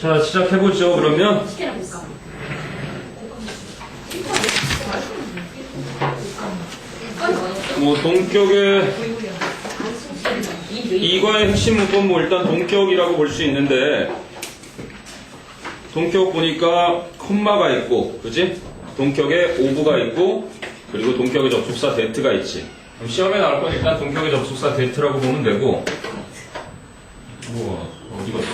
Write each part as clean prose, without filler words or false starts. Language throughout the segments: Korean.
자, 시작해보죠, 그러면. 뭐, 동격의, 이거의 핵심 문법, 뭐, 일단 동격이라고 볼 수 있는데, 동격 보니까, 콤마가 있고, 그지? 동격에 오브가 있고, 그리고 동격의 접속사 데트가 있지. 그럼 시험에 나올 건 일단 동격의 접속사 데트라고 보면 되고, 우와, 어디 갔어?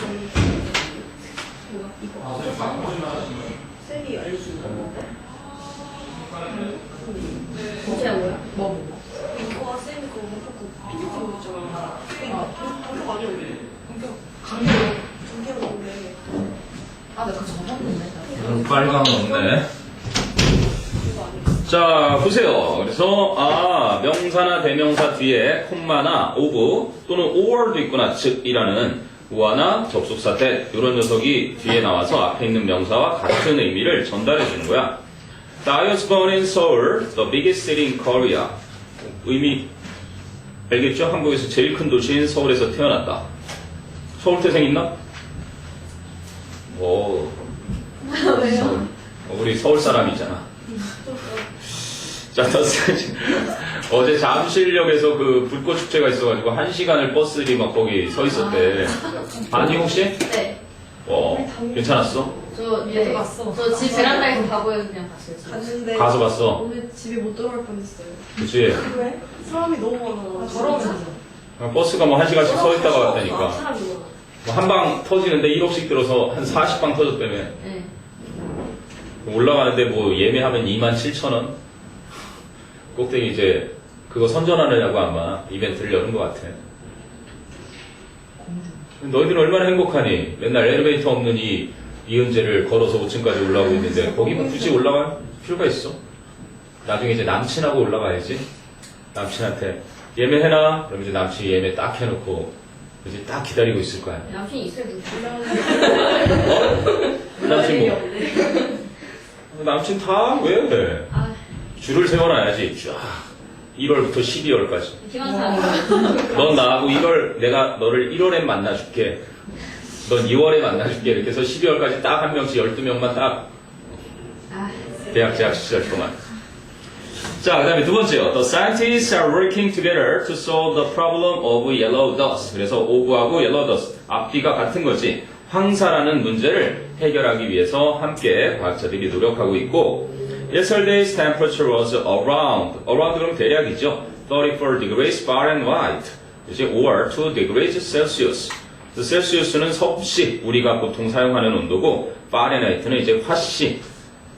쌤이 알려주는 건데? 진짜 뭐야? 뭐? 이거 쌤이 그거 PPT 보였잖아. 동격 아니야? 동격 동격인데. 아, 나 그거 적었는데. 빨강 없네. 자, 보세요. 그래서, 명사나 대명사 뒤에 콤마나 오브 또는 or도 있구나. 즉이라는 우화나 접속사 that 이런 녀석이 뒤에 나와서 앞에 있는 명사와 같은 의미를 전달해 주는 거야. I was born in Seoul, the biggest city in Korea. 의미 알겠죠? 한국에서 제일 큰 도시인 서울에서 태어났다. 서울 태생 있나? 오, 왜요? 우리 서울 사람이잖아. 자, 어제 잠실역에서 그 불꽃 축제가 있어가지고 1시간을 버스들이 막 거기 서 있었대. 아니 혹시? 네. 괜찮았어? 저, 얘도 갔어. 저 집 베란다에서 바보여서 그냥 봤어요. 진짜. 갔는데 가서 봤어. 오늘 집에 못 들어갈 뻔했어요. 그치? 왜? 사람이 너무 많아. 더러우면서. 버스가 뭐 1시간씩 서 있다가 왔다니까. 사람이 많아. 뭐 한 방 터지는데 1억씩 들어서 한 40방 터졌다며. 네. 올라가는데 뭐 예매하면 27,000원? 꼭대기 이제 그거 선전하느냐고 아마 이벤트를 여는 것 같아. 너희들은 얼마나 행복하니? 맨날 엘리베이터 없는 이 이은재를 걸어서 5층까지 올라오고 있는데 거기 뭐 굳이 올라갈 필요가 있어? 나중에 이제 남친하고 올라가야지. 남친한테 예매해놔? 그럼 이제 남친이 예매 딱 해놓고 이제 딱 기다리고 있을 거야. 남친이 있어야 돼. 남친 뭐? 남친 다? 왜? 아, 줄을 세워놔야지. 쫙. 1월부터 12월까지. 기관사. 넌 나하고 내가 너를 1월에 만나줄게. 넌 2월에 만나줄게. 이렇게 해서 12월까지 딱 한 명씩 12명만 딱 대학 재학 시절 동안. 자, 그 다음에 두 번째요. The scientists are working together to solve the problem of yellow dust. 그래서 ove하고 yellow dust. 앞뒤가 같은 거지. 황사라는 문제를 해결하기 위해서 함께 과학자들이 노력하고 있고 Yesterday's temperature was around 그럼 대략이죠. 34 degrees Fahrenheit 이제 or 2 degrees Celsius 셀시우스는 섭씨 우리가 보통 사용하는 온도고 파렌하이트는 이제 화씨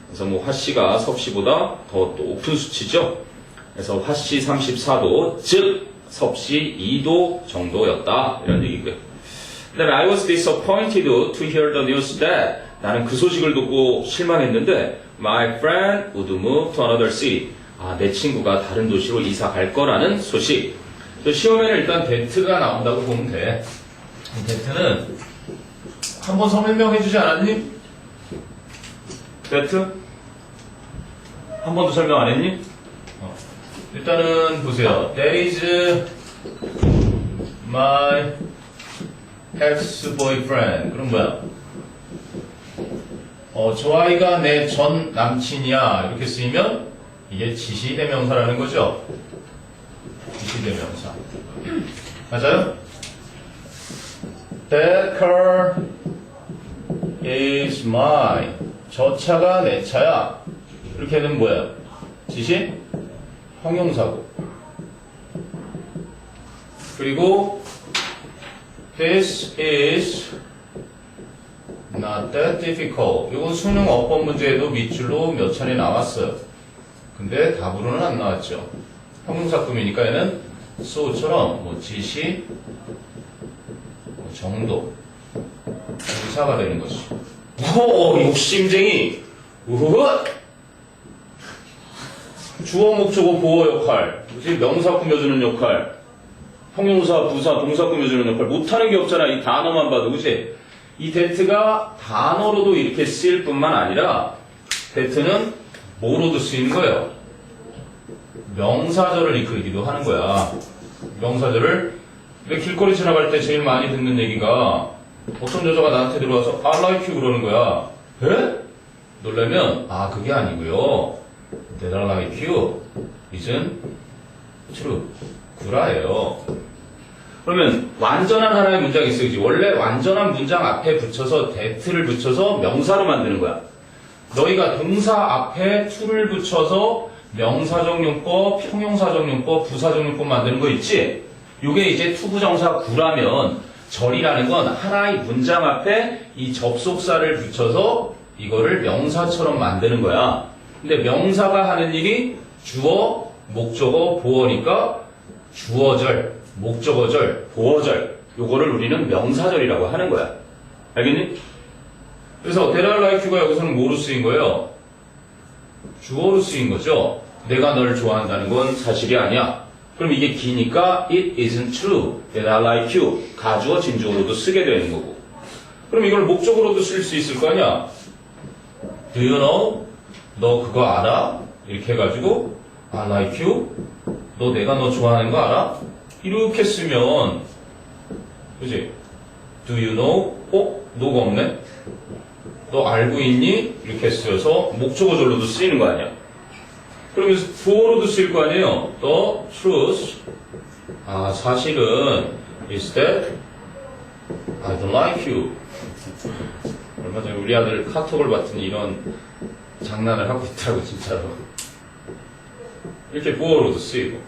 그래서 뭐 화씨가 섭씨보다 더 높은 수치죠. 그래서 화씨 34도 즉 섭씨 2도 정도였다 이런 얘기고요. 그 다음에 I was disappointed to hear the news that 나는 그 소식을 듣고 실망했는데 My friend would move to another city. 내 친구가 다른 도시로 이사 갈 거라는 소식. 시험에는 일단 데트가 나온다고 보면 돼. 데트는 한번 설명해 주지 않았니? 데트? 한 번도 설명 안 했니? 일단은 보세요. That is my ex-boyfriend. 그럼 뭐야? 저 아이가 내 전 남친이야. 이렇게 쓰이면 이게 지시대명사라는 거죠. 지시대명사. 맞아요? That car is mine. 저 차가 내 차야. 이렇게 되면 뭐예요? 지시? 형용사고. 그리고 This is not that difficult. 이건 수능 어법 문제에도 밑줄로 몇 차례 나왔어요. 근데 답으로는 안 나왔죠. 형용사급이니까 얘는 so처럼 뭐 지시, 뭐 정도 의사가 되는 것이. 오, 욕심쟁이. 우후. 주어, 목적어, 보어 역할. 뭐지? 명사 꾸며주는 역할. 형용사, 부사, 동사 꾸며주는 역할. 못하는 게 없잖아. 이 단어만 봐도, 그치? 이 데트가 단어로도 이렇게 쓰일 뿐만 아니라 데트는 뭐로도 쓰이는 거예요? 명사절을 이끌기도 하는 거야. 명사절을 내 길거리 지나갈 때 제일 많이 듣는 얘기가 어떤 여자가 나한테 들어와서 I like you 그러는 거야. 에? 놀라면 그게 아니고요. That I like you isn't true. 구라예요. 그러면 완전한 하나의 문장이 있어요. 그치? 원래 완전한 문장 앞에 붙여서 that를 붙여서 명사로 만드는 거야. 너희가 동사 앞에 to를 붙여서 명사적 용법, 형용사적 용법, 부사적 용법 만드는 거 있지? 요게 이제 투부정사 구라면 절이라는 건 하나의 문장 앞에 이 접속사를 붙여서 이거를 명사처럼 만드는 거야. 근데 명사가 하는 일이 주어, 목적어, 보어니까 주어절, 목적어절, 보어절 요거를 우리는 명사절이라고 하는 거야. 알겠니? 그래서 that I like you가 여기서는 뭐로 쓰인 거예요? 주어로 쓰인 거죠. 내가 널 좋아한다는 건 사실이 아니야. 그럼 이게 기니까 it isn't true that I like you 가주어 진주어로도 쓰게 되는 거고. 그럼 이걸 목적으로도 쓸 수 있을 거 아니야. Do you know? 너 그거 알아? 이렇게 해가지고 I like you? 너 좋아하는 거 알아? 이렇게 쓰면 그지? Do you know? 너가 없네? 너 알고 있니? 이렇게 쓰여서 목적어절로도 쓰이는 거 아니야. 그러면서 부어로도 쓰일 거 아니에요. The truth. 사실은 is that I don't like you. 얼마 전에 우리 아들 카톡을 봤더니 이런 장난을 하고 있더라고 진짜로. 이렇게 부어로도 쓰이고.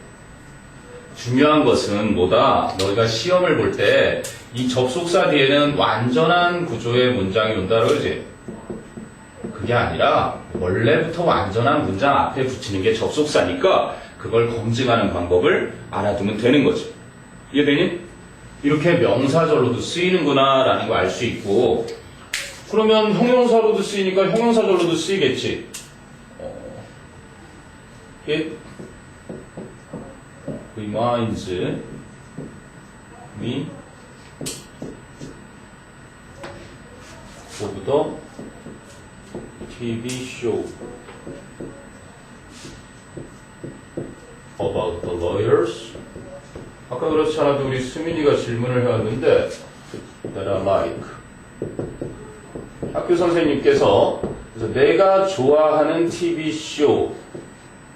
중요한 것은 뭐다? 너희가 시험을 볼 때 이 접속사 뒤에는 완전한 구조의 문장이 온다 그러지? 그게 아니라 원래부터 완전한 문장 앞에 붙이는 게 접속사니까 그걸 검증하는 방법을 알아두면 되는 거지. 이해되니? 이렇게 명사절로도 쓰이는구나 라는 거 알 수 있고 그러면 형용사로도 쓰이니까 형용사절로도 쓰이겠지. It reminds me of the TV show about the lawyers. 아까 그렇지 않아도 우리 수민이가 질문을 해왔는데 that I like. 학교 선생님께서 그래서 내가 좋아하는 TV쇼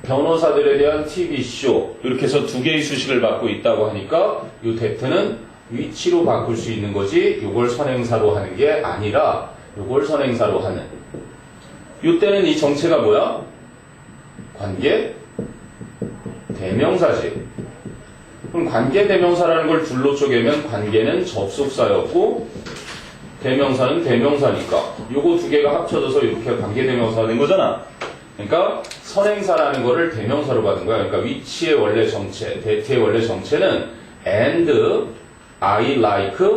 변호사들에 대한 TV쇼 이렇게 해서 두 개의 수식을 받고 있다고 하니까 이 that는 위치로 바꿀 수 있는 거지 이걸 선행사로 하는 게 아니라 이걸 선행사로 하는 이때는 이 정체가 뭐야? 관계 대명사지. 그럼 관계 대명사라는 걸 둘로 쪼개면 관계는 접속사였고 대명사는 대명사니까 요거 두 개가 합쳐져서 이렇게 관계 대명사가 된 거잖아. 그러니까 선행사라는 거를 대명사로 받은 거야. 그러니까 위치의 원래 정체, that의 원래 정체는 and I like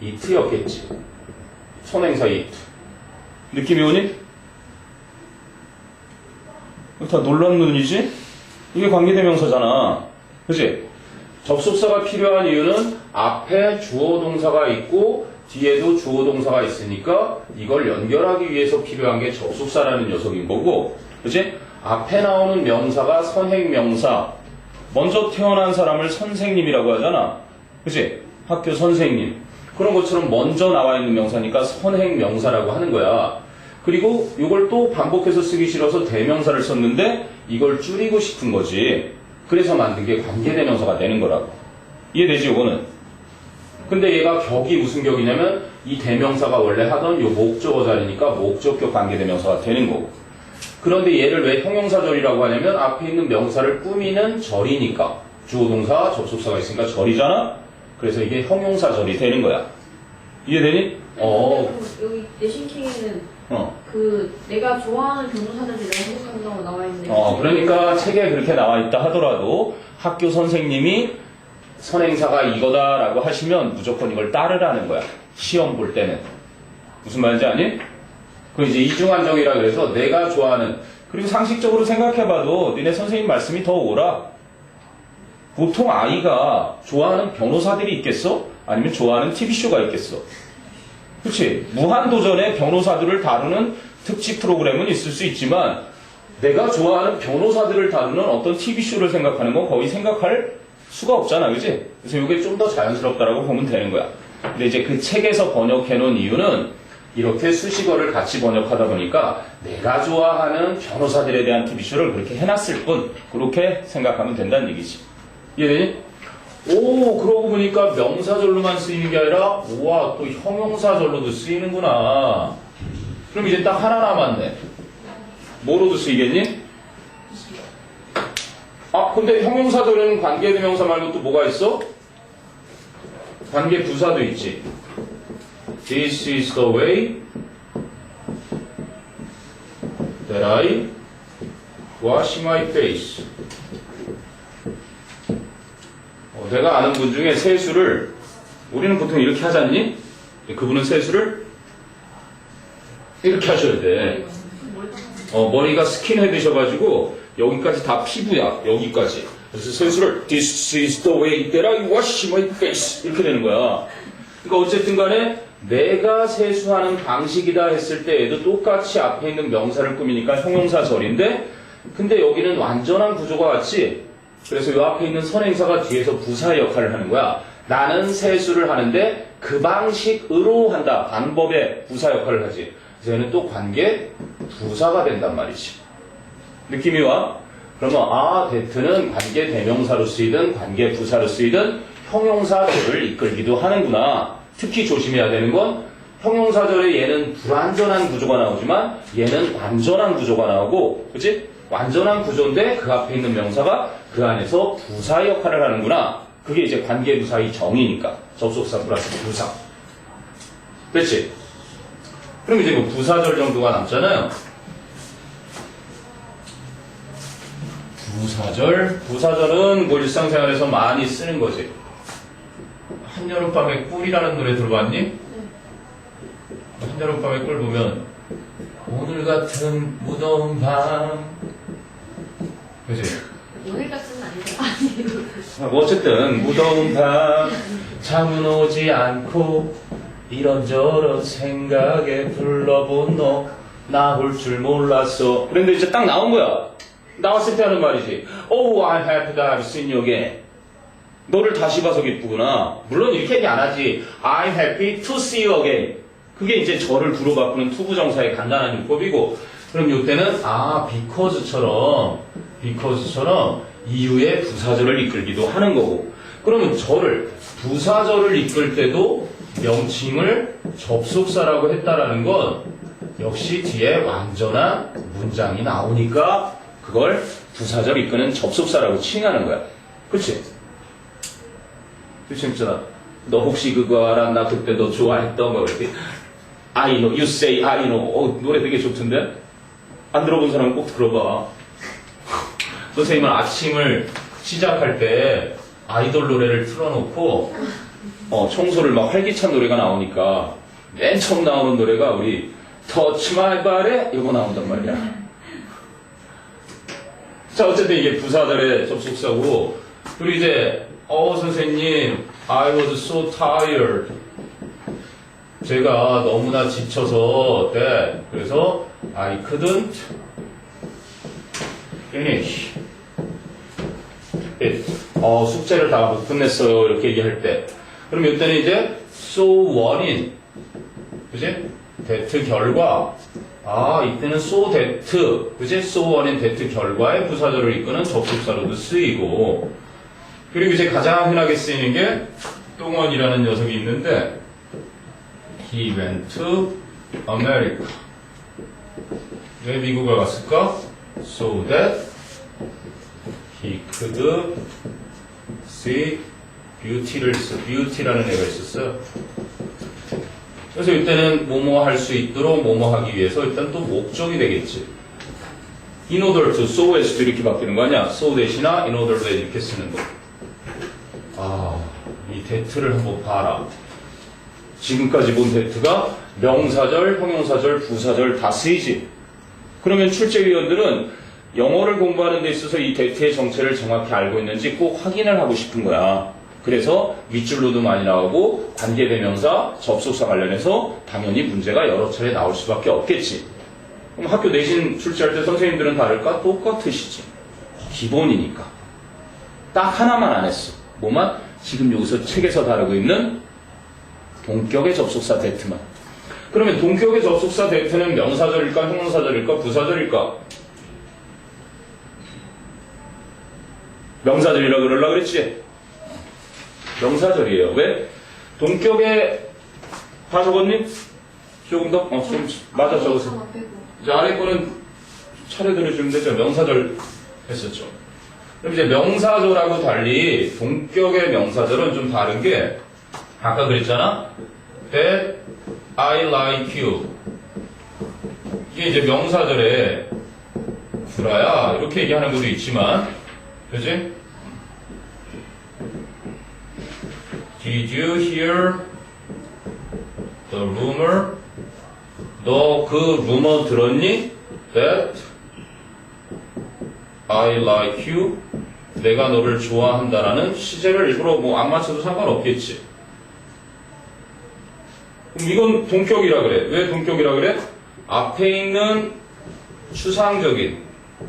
it였겠지. 선행사 it. 느낌이 오니? 다 놀란 눈이지? 이게 관계대명사잖아. 그치? 접속사가 필요한 이유는 앞에 주어 동사가 있고 뒤에도 주어 동사가 있으니까 이걸 연결하기 위해서 필요한 게 접속사라는 녀석인 거고, 그치? 앞에 나오는 명사가 선행명사. 먼저 태어난 사람을 선생님이라고 하잖아. 그치? 학교 선생님. 그런 것처럼 먼저 나와 있는 명사니까 선행명사라고 하는 거야. 그리고 이걸 또 반복해서 쓰기 싫어서 대명사를 썼는데 이걸 줄이고 싶은 거지. 그래서 만든 게 관계대명사가 되는 거라고. 이해되지, 이거는? 근데 얘가 격이 무슨 격이냐면 이 대명사가 원래 하던 요 목적어 자리니까 목적격 관계대명사가 되는 거고. 그런데 얘를 왜 형용사절이라고 하냐면 앞에 있는 명사를 꾸미는 절이니까. 주어동사, 접속사가 있으니까 절이잖아? 그래서 이게 형용사절이 되는 거야. 이해되니? 여기 내신킹에는 내가 좋아하는 변호사들이라고 생각한다고 나와 있는데. 그러니까 책에 그렇게 나와 있다 하더라도 학교 선생님이 선행사가 이거다라고 하시면 무조건 이걸 따르라는 거야. 시험 볼 때는. 무슨 말인지 아니? 그 이제 이중한정이라 그래서 내가 좋아하는, 그리고 상식적으로 생각해봐도 니네 선생님 말씀이 더 옳아. 보통 아이가 좋아하는 변호사들이 있겠어? 아니면 좋아하는 TV쇼가 있겠어? 그치? 무한도전에 변호사들을 다루는 특집 프로그램은 있을 수 있지만 내가 좋아하는 변호사들을 다루는 어떤 TV쇼를 생각하는 건 거의 생각할 수가 없잖아, 그지? 그래서 이게 좀 더 자연스럽다라고 보면 되는 거야. 근데 이제 그 책에서 번역해 놓은 이유는 이렇게 수식어를 같이 번역하다 보니까 내가 좋아하는 변호사들에 대한 TV쇼를 그렇게 해놨을 뿐, 그렇게 생각하면 된다는 얘기지. 이해되니? 오, 그러고 보니까 명사절로만 쓰이는 게 아니라, 우와, 또 형용사절로도 쓰이는구나. 그럼 이제 딱 하나 남았네. 뭐로도 쓰이겠니? 아, 근데 형용사절에는 관계대명사 말고 또 뭐가 있어? 관계부사도 있지. This is the way that I wash my face. 내가 아는 분 중에 세수를, 우리는 보통 이렇게 하지 않니? 그분은 세수를 이렇게 하셔야 돼. 머리가 스킨헤드셔가지고 여기까지 다 피부야. 여기까지. 그래서 세수를 This is the way that I wash my face 이렇게 되는 거야. 그러니까 어쨌든 간에 내가 세수하는 방식이다 했을 때 얘도 똑같이 앞에 있는 명사를 꾸미니까 형용사절인데, 근데 여기는 완전한 구조가 같지. 그래서 이 앞에 있는 선행사가 뒤에서 부사의 역할을 하는 거야. 나는 세수를 하는데 그 방식으로 한다. 방법의 부사 역할을 하지. 그래서 얘는 또 관계 부사가 된단 말이지. 느낌이 와? 그러면 that는 관계 대명사로 쓰이든 관계 부사로 쓰이든 형용사절을 이끌기도 하는구나. 특히 조심해야 되는 건 형용사절에 얘는 불완전한 구조가 나오지만 얘는 완전한 구조가 나오고, 그치? 완전한 구조인데 그 앞에 있는 명사가 그 안에서 부사 역할을 하는구나. 그게 이제 관계부사의 정의니까. 접속사 플러스 부사. 됐지? 그럼 이제 뭐 부사절 정도가 남잖아요. 부사절은 뭐 일상생활에서 많이 쓰는 거지. 한여름밤의 꿀이라는 노래 들어봤니? 네. 한여름밤의 꿀 보면 오늘 같은 무더운 밤, 그지? 오늘 같은 아니죠? 뭐 어쨌든 무더운 밤 잠은 오지 않고 이런저런 생각에 불러본 너 나올 줄 몰랐어. 그런데 이제 딱 나온 거야. 나왔을 때 하는 말이지. Oh, I'm happy to have seen you again. 너를 다시 봐서 기쁘구나. 물론 이렇게 얘기 안 하지. I'm happy to see you again. 그게 이제 저를 부로 바꾸는 투부정사의 간단한 요법이고, 그럼 이때는 because처럼 이유의 부사절을 이끌기도 하는 거고, 그러면 저를 부사절을 이끌 때도 명칭을 접속사라고 했다라는 건 역시 뒤에 완전한 문장이 나오니까 그걸 부사절 이끄는 접속사라고 칭하는 거야. 그치? 그치, 진짜. 너 혹시 그거 알아? 나 그때 너 좋아했던 거 그랬지? I know, you say I know. 노래 되게 좋던데? 안 들어본 사람은 꼭 들어봐. 선생님은 아침을 시작할 때 아이돌 노래를 틀어놓고 청소를 막 활기찬 노래가 나오니까 맨 처음 나오는 노래가 우리 Touch My Body 이거 나온단 말이야. 자, 어쨌든 이게 부사절의 접속사고, 그리고 이제 선생님 I was so tired. 제가 너무나 지쳐서 그래서 I couldn't finish it. 숙제를 다 못 끝냈어요. 이렇게 얘기할 때. 그럼 이때는 이제 so what인, 그지? that 결과. 이때는 so that, 그지? so what인 that 결과의 부사절을 이끄는 접속사로도 쓰이고, 그리고 이제 가장 흔하게 쓰이는 게 똥원이라는 녀석이 있는데, he went to America. 왜 미국에 갔을까? So that he could see beauty라는 애가 있었어요. 그래서 이때는 뭐뭐 할 수 있도록 뭐뭐 하기 위해서 일단 또 목적이 되겠지. in order to, so as도 이렇게 바뀌는 거 아니야? so that이나 in order to 이렇게 쓰는 거. 이 that를 한번 봐라. 지금까지 본 that가 명사절, 형용사절, 부사절 다 쓰이지. 그러면 출제위원들은 영어를 공부하는 데 있어서 이 that의 정체를 정확히 알고 있는지 꼭 확인을 하고 싶은 거야. 그래서 윗줄로도 많이 나오고 관계대명사, 접속사 관련해서 당연히 문제가 여러 차례 나올 수밖에 없겠지. 그럼 학교 내신 출제할 때 선생님들은 다를까? 똑같으시지. 기본이니까. 딱 하나만 안 했어. 뭐만? 지금 여기서 책에서 다루고 있는 동격의 접속사 that만. 그러면 동격의 접속사 that는 명사절일까, 형용사절일까, 부사절일까? 명사절이라 그러려고 그랬지? 명사절이에요. 왜? 동격에 다 적었니? 조금 더? 좀 맞아 적었어. 하나 빼고. 이제 아래 거는 차례 들어주면 되죠. 명사절 했었죠. 그럼 이제 명사절하고 달리 동격의 명사절은 좀 다른 게 아까 그랬잖아. That I like you. 이게 이제 명사절에 구라야 이렇게 얘기하는 것도 있지만, 그지? Did you hear the rumor? 너 그 루머 들었니? That I like you. 내가 너를 좋아한다라는 시제를 일부러 뭐 안 맞춰도 상관없겠지. 그럼 이건 동격이라 그래. 왜 동격이라 그래? 앞에 있는 추상적인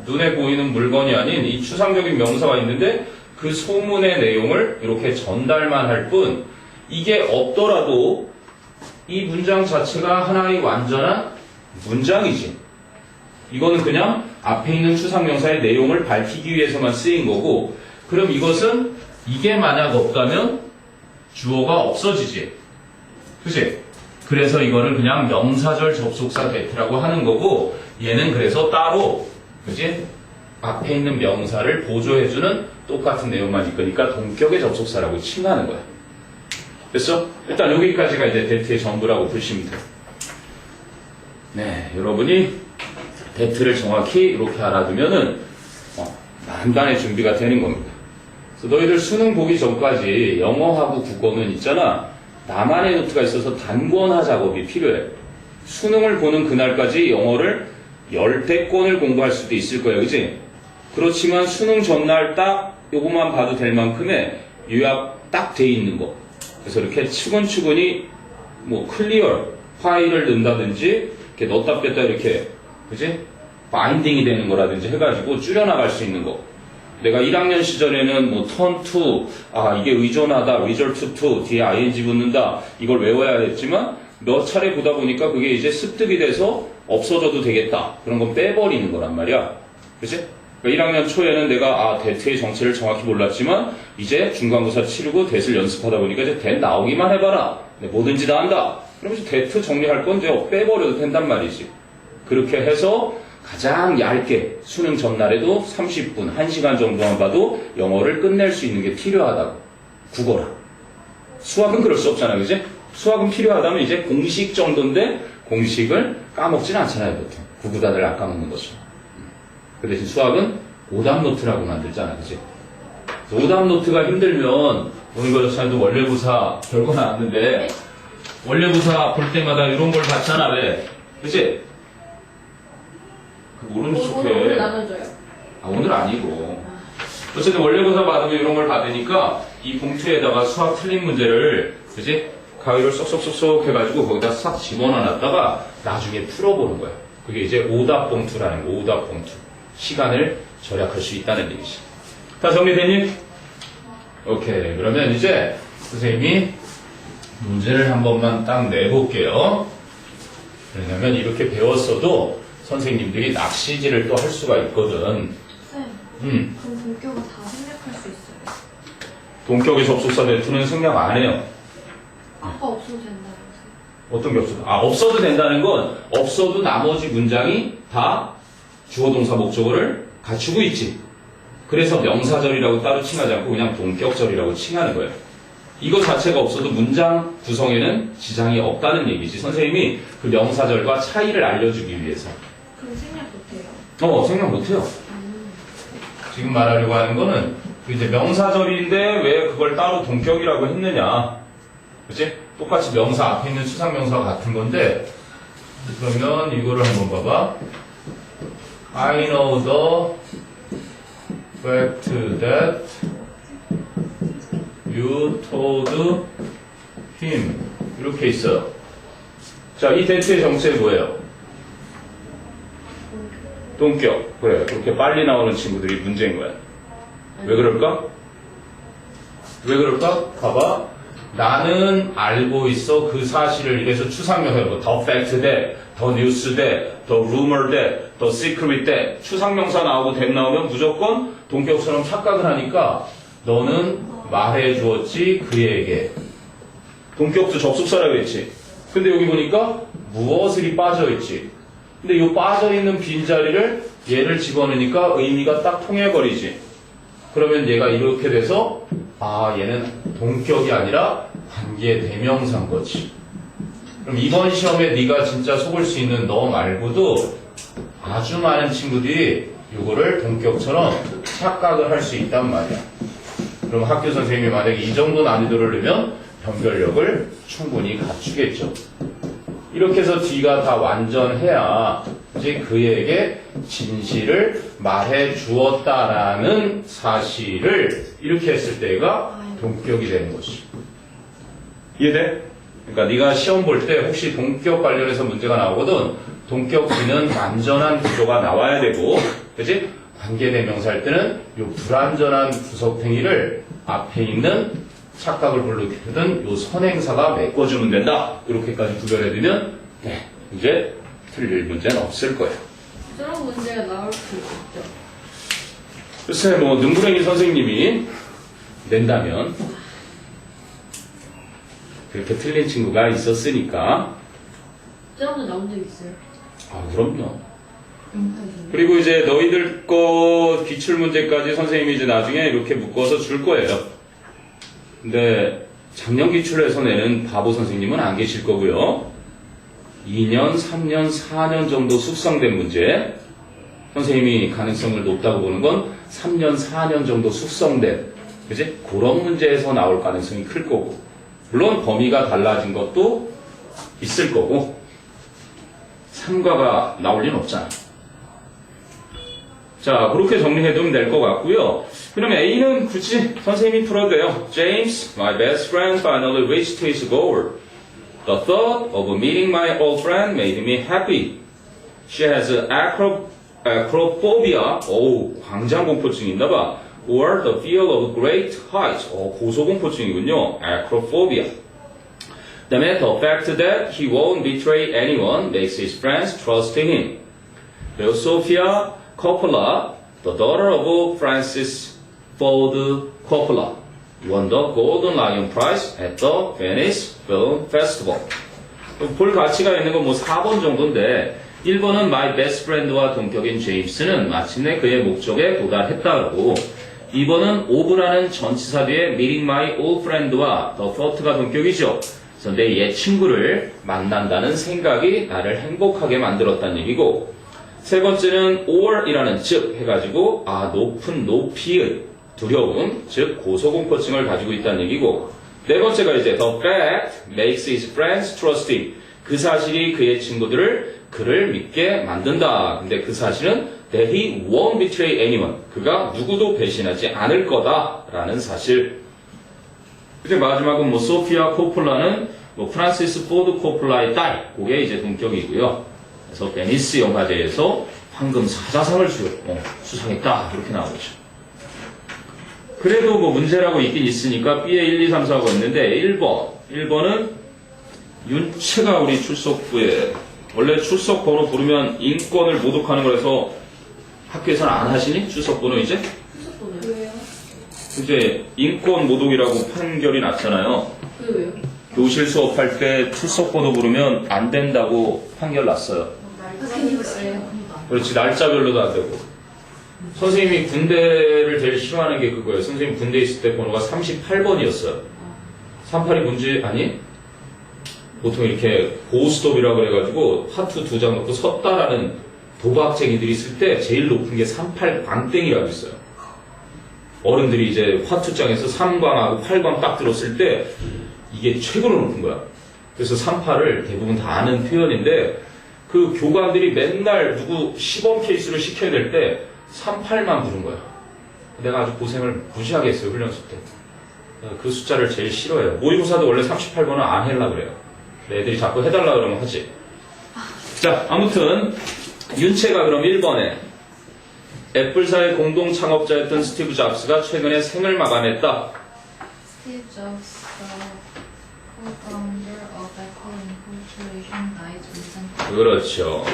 눈에 보이는 물건이 아닌 이 추상적인 명사가 있는데 그 소문의 내용을 이렇게 전달만 할 뿐 이게 없더라도 이 문장 자체가 하나의 완전한 문장이지. 이거는 그냥 앞에 있는 추상명사의 내용을 밝히기 위해서만 쓰인 거고, 그럼 이것은 이게 만약 없다면 주어가 없어지지. 그치? 그래서 이거를 그냥 명사절 접속사 that라고 하는 거고, 얘는 그래서 따로, 그치? 앞에 있는 명사를 보조해주는 똑같은 내용만 있으니까 동격의 접속사라고 칭하는 거야. 됐어? 일단 여기까지가 이제 that의 전부라고 보시면 돼요. 네, 여러분이 that를 정확히 이렇게 알아두면은 만반의 준비가 되는 겁니다. 그래서 너희들 수능 보기 전까지 영어하고 국어는 있잖아. 나만의 노트가 있어서 단권화 작업이 필요해. 수능을 보는 그날까지 영어를 10대권을 공부할 수도 있을 거예요. 그치? 그렇지만 수능 전날 딱 요것만 봐도 될 만큼의 요약 딱 돼 있는 거. 그래서 이렇게 추근추근히 뭐 클리어 파일을 넣는다든지 이렇게 넣었다 뺐다 이렇게, 그지? 바인딩이 되는 거라든지 해가지고 줄여나갈 수 있는 거. 내가 1학년 시절에는 뭐 turn to, 이게 의존하다, result to, 뒤에 ing 붙는다, 이걸 외워야 했지만 몇 차례 보다 보니까 그게 이제 습득이 돼서 없어져도 되겠다. 그런 건 빼버리는 거란 말이야. 그치? 그러니까 1학년 초에는 내가 that의 정체를 정확히 몰랐지만 이제 중간고사 치르고 that을 연습하다 보니까 이제 that 나오기만 해봐라. 뭐든지 다 한다. 그러면 이제 that 정리할 건 이제 빼버려도 된단 말이지. 그렇게 해서 가장 얇게 수능 전날에도 30분, 1시간 정도만 봐도 영어를 끝낼 수 있는 게 필요하다고. 국어라. 수학은 그럴 수 없잖아, 그지? 수학은 필요하다면 이제 공식 정도인데 공식을 까먹진 않잖아요, 보통. 구구단을 안 까먹는 거죠. 그 대신 수학은 오답 노트라고 만들잖아, 그지? 오답 노트가 힘들면 오늘 교사도 원래부사 결과 나왔는데 원래부사 볼 때마다 이런 걸 봤잖아, 왜? 그지? 모르는 척해. 오늘 나눠줘요? 오늘 아니고. 어쨌든 원래부사 받으면 이런 걸 받으니까 이 봉투에다가 수학 틀린 문제를, 그지? 가위로 쏙쏙쏙쏙 해가지고 거기다 싹 집어넣어놨다가 나중에 풀어보는 거야. 그게 이제 오답 봉투라는 거, 오답 봉투. 시간을 절약할 수 있다는 얘기지. 다 정리됐니? 오케이. 그러면 이제 선생님이 문제를 한 번만 딱 내볼게요. 왜냐면 이렇게 배웠어도 선생님들이 낚시질을 또 할 수가 있거든. 쌤, 그럼 본격은 다 생략할 수 있어요? 동격의 접속사 that는 생략 안 해요. 아까 없어도 된다면서요? 어떤 게 없어도? 없어도 된다는 건 없어도 나머지 문장이 다 주어 동사 목적어를 갖추고 있지. 그래서 명사절이라고 따로 칭하지 않고 그냥 동격절이라고 칭하는 거예요. 이거 자체가 없어도 문장 구성에는 지장이 없다는 얘기지. 선생님이 그 명사절과 차이를 알려주기 위해서. 그럼 생략 못해요? 생각 못해요. 지금 말하려고 하는 거는 이제 명사절인데 왜 그걸 따로 동격이라고 했느냐. 그치? 똑같이 명사 앞에 있는 추상명사 같은 건데, 그러면 이거를 한번 봐봐. I know the fact that you told him. 이렇게 있어요. 자, 이 that의 정체 뭐예요? 동격. 그래, 그렇게 빨리 나오는 친구들이 문제인 거야. 왜 그럴까? 왜 그럴까? 봐봐. 나는 알고 있어 그 사실을 이래서 추상명사, 더 팩트 돼, 더 뉴스 돼, 더 루머 돼, 더 시크릿 돼. 추상명사 나오고 댐 나오면 무조건 동격처럼 착각을 하니까 너는 말해주었지 그에게. 동격도 접속사라고 했지. 근데 여기 보니까 무엇을이 빠져있지. 근데 이 빠져있는 빈자리를 얘를 집어넣으니까 의미가 딱 통해버리지. 그러면 얘가 이렇게 돼서 얘는 동격이 아니라 관계 대명사인 거지. 그럼 이번 시험에 네가 진짜 속을 수 있는 너 말고도 아주 많은 친구들이 이거를 동격처럼 착각을 할 수 있단 말이야. 그럼 학교 선생님이 만약에 이 정도 난이도를 넣으면 변별력을 충분히 갖추겠죠. 이렇게 해서 뒤가 다 완전해야 이제 그에게 진실을 말해 주었다라는 사실을 이렇게 했을 때가 동격이 되는 것이. 이해돼? 그러니까 네가 시험 볼 때 혹시 동격 관련해서 문제가 나오거든. 동격 뒤는 완전한 구조가 나와야 되고, 그치? 관계대명사 할 때는 이 불완전한 구석탱이를 앞에 있는 착각을 불러일으키든 이 선행사가 메꿔주면 된다. 이렇게까지 구별해두면 이제 틀릴 문제는 없을 거예요. 저런 문제가 나올 수 있죠. 글쎄 뭐 능구랭이 선생님이 낸다면 그렇게 틀린 친구가 있었으니까. 저런 거 나온 적 있어요? 그럼요. 그리고 이제 너희들 거 기출문제까지 선생님이 이제 나중에 이렇게 묶어서 줄 거예요. 근데 작년 기출에서 내는 바보 선생님은 안 계실 거고요. 2년, 3년, 4년 정도 숙성된 문제. 선생님이 가능성을 높다고 보는 건 3년, 4년 정도 숙성된, 그지? 그런 문제에서 나올 가능성이 클 거고. 물론 범위가 달라진 것도 있을 거고. 3과가 나올 리는 없잖아. 자, 그렇게 정리해두면 될 것 같고요. 그러면 A는 굳이 선생님이 풀어도 돼요. James, my best friend, finally reached his goal. The thought of meeting my old friend made me happy. She has acrophobia. 광장공포증이 있나봐. Or the fear of great heights. 고소공포증이군요. acrophobia. 그다음에 the fact that he won't betray anyone makes his friends trust him. 그리고 Sofia Coppola, the daughter of Francis Ford Coppola, won the Golden Lion Prize at the Venice Film Festival. 볼 가치가 있는 건 뭐 4번 정도인데 1번은 My Best Friend와 동격인 제임스는 마침내 그의 목적에 도달했다고. 2번은 of라는 전치사 뒤에 Meeting My Old Friend와 The Thought가 동격이죠. 그래서 내 옛 친구를 만난다는 생각이 나를 행복하게 만들었다는 얘기고, 세 번째는 or이라는 즉 해가지고 높은 높이의 두려움, 즉 고소공포증을 가지고 있다는 얘기고, 네 번째가 이제 the fact makes his friends trust him. 그 사실이 그의 친구들을 그를 믿게 만든다. 근데 그 사실은 that he won't betray anyone. 그가 누구도 배신하지 않을 거다라는 사실. 이제 마지막은 뭐 소피아 코폴라는 뭐 프란시스 포드 코폴라의 딸, 그게 이제 동격이고요. 그래서 베니스 영화제에서 황금 사자상을 수상했다. 이렇게 나오죠. 그래도 뭐 문제라고 있긴 있으니까 B에 1, 2, 3, 4가 있는데 1번은 윤채가 우리 출석부에 원래 출석 번호 부르면 인권을 모독하는 거라서 학교에서는 안 하시니? 출석 번호 이제? 출석 번호요? 왜요? 이제 인권 모독이라고 판결이 났잖아요. 왜요? 교실 수업할 때 출석 번호 부르면 안 된다고 판결 났어요. 선생님이었어요. 그렇지, 날짜별로도 안 되고. 선생님이 군대를 제일 싫어하는 게 그거예요. 선생님 군대 있을 때 번호가 38번이었어요. 38이 뭔지 아니? 보통 이렇게 고스톱이라고 그래가지고 하트 2장 넣고 섰다라는 도박쟁이들이 있을 때 제일 높은 게 38광땡이라고 있어요. 어른들이 이제 화투장에서 3광하고 8광 딱 들었을 때 이게 최고로 높은 거야. 그래서 38을 대부분 다 아는 표현인데 그 교관들이 맨날 누구 시범 케이스를 시켜야 될 때 38만 부른 거야. 내가 아주 고생을 무지하게 했어요, 훈련소 때. 그 숫자를 제일 싫어해요. 모의고사도 원래 38번은 안 하려고 그래요. 애들이 자꾸 해달라 그러면 하지. 자, 아무튼 윤채가 그럼 1번에 애플사의 공동 창업자였던 스티브 잡스가 최근에 생을 마감했다. Steve Jobs, the co-founder of Apple Incorporation, died recently. 그렇죠.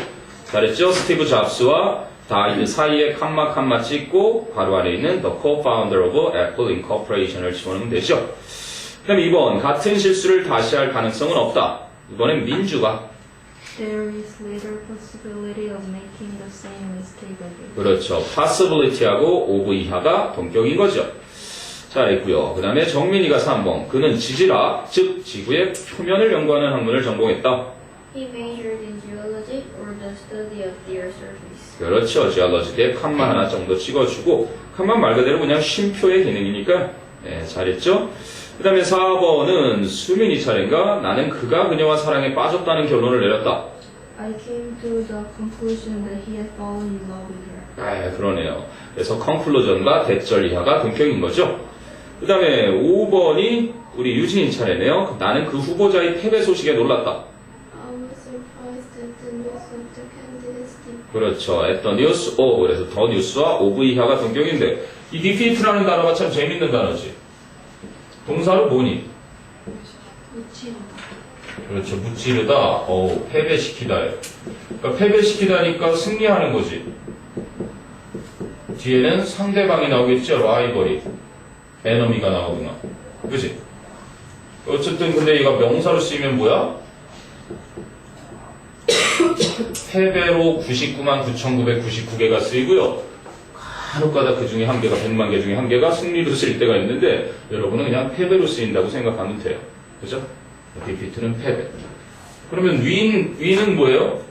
잘했죠? 스티브 잡스와 다이드 사이에 칸마 찍고 바로 안에 있는 the co-founder of Apple Incorporation을 집어넣으면 되죠. 그 다음에 2번 같은 실수를 다시 할 가능성은 없다. 이번엔 민주가 There is little possibility of making the same mistake again. 그렇죠. possibility하고 of 이하가 동격인 거죠. 잘했고요. 그 다음에 정민이가 3번 그는 지질학, 즉 지구의 표면을 연구하는 학문을 전공했다. He majored in geology or the study of the earth's surface. 그렇죠. 지알러지에 칸만 하나 정도 찍어주고 칸만 말 그대로 그냥 쉼표의 기능이니까 네, 잘했죠. 그 다음에 4번은 수민이 차례인가? 나는 그가 그녀와 사랑에 빠졌다는 결론을 내렸다. I came to the conclusion that he had fallen in love with her. 아, 그러네요. 그래서 conclusion과 대절 이하가 동격인 거죠. 그 다음에 5번이 우리 유진이 차례네요. 나는 그 후보자의 패배 소식에 놀랐다. I was surprised at the news of the candidate's defeat. 그렇죠. at the news of 그래서 the news와 of 이하가 동격인데 이 defeat라는 단어가 참 재밌는 단어지. 동사로 뭐니? 무치르다. 그렇죠. 무찌르다. 패배시키다예요. 그러니까 패배시키다니까 승리하는 거지. 뒤에는 상대방이 나오겠죠. 라이벌이. 에너미가 나오구나. 그치? 어쨌든 근데 얘가 명사로 쓰이면 뭐야? 패배로 99만 9,999개가 쓰이고요. 간혹가다 그 중에 한 개가 100만 개 중에 한 개가 승리로 쓰일 때가 있는데 여러분은 그냥 패배로 쓰인다고 생각하면 돼요. 그죠? 디피트는 패배. 그러면 윈은 뭐예요?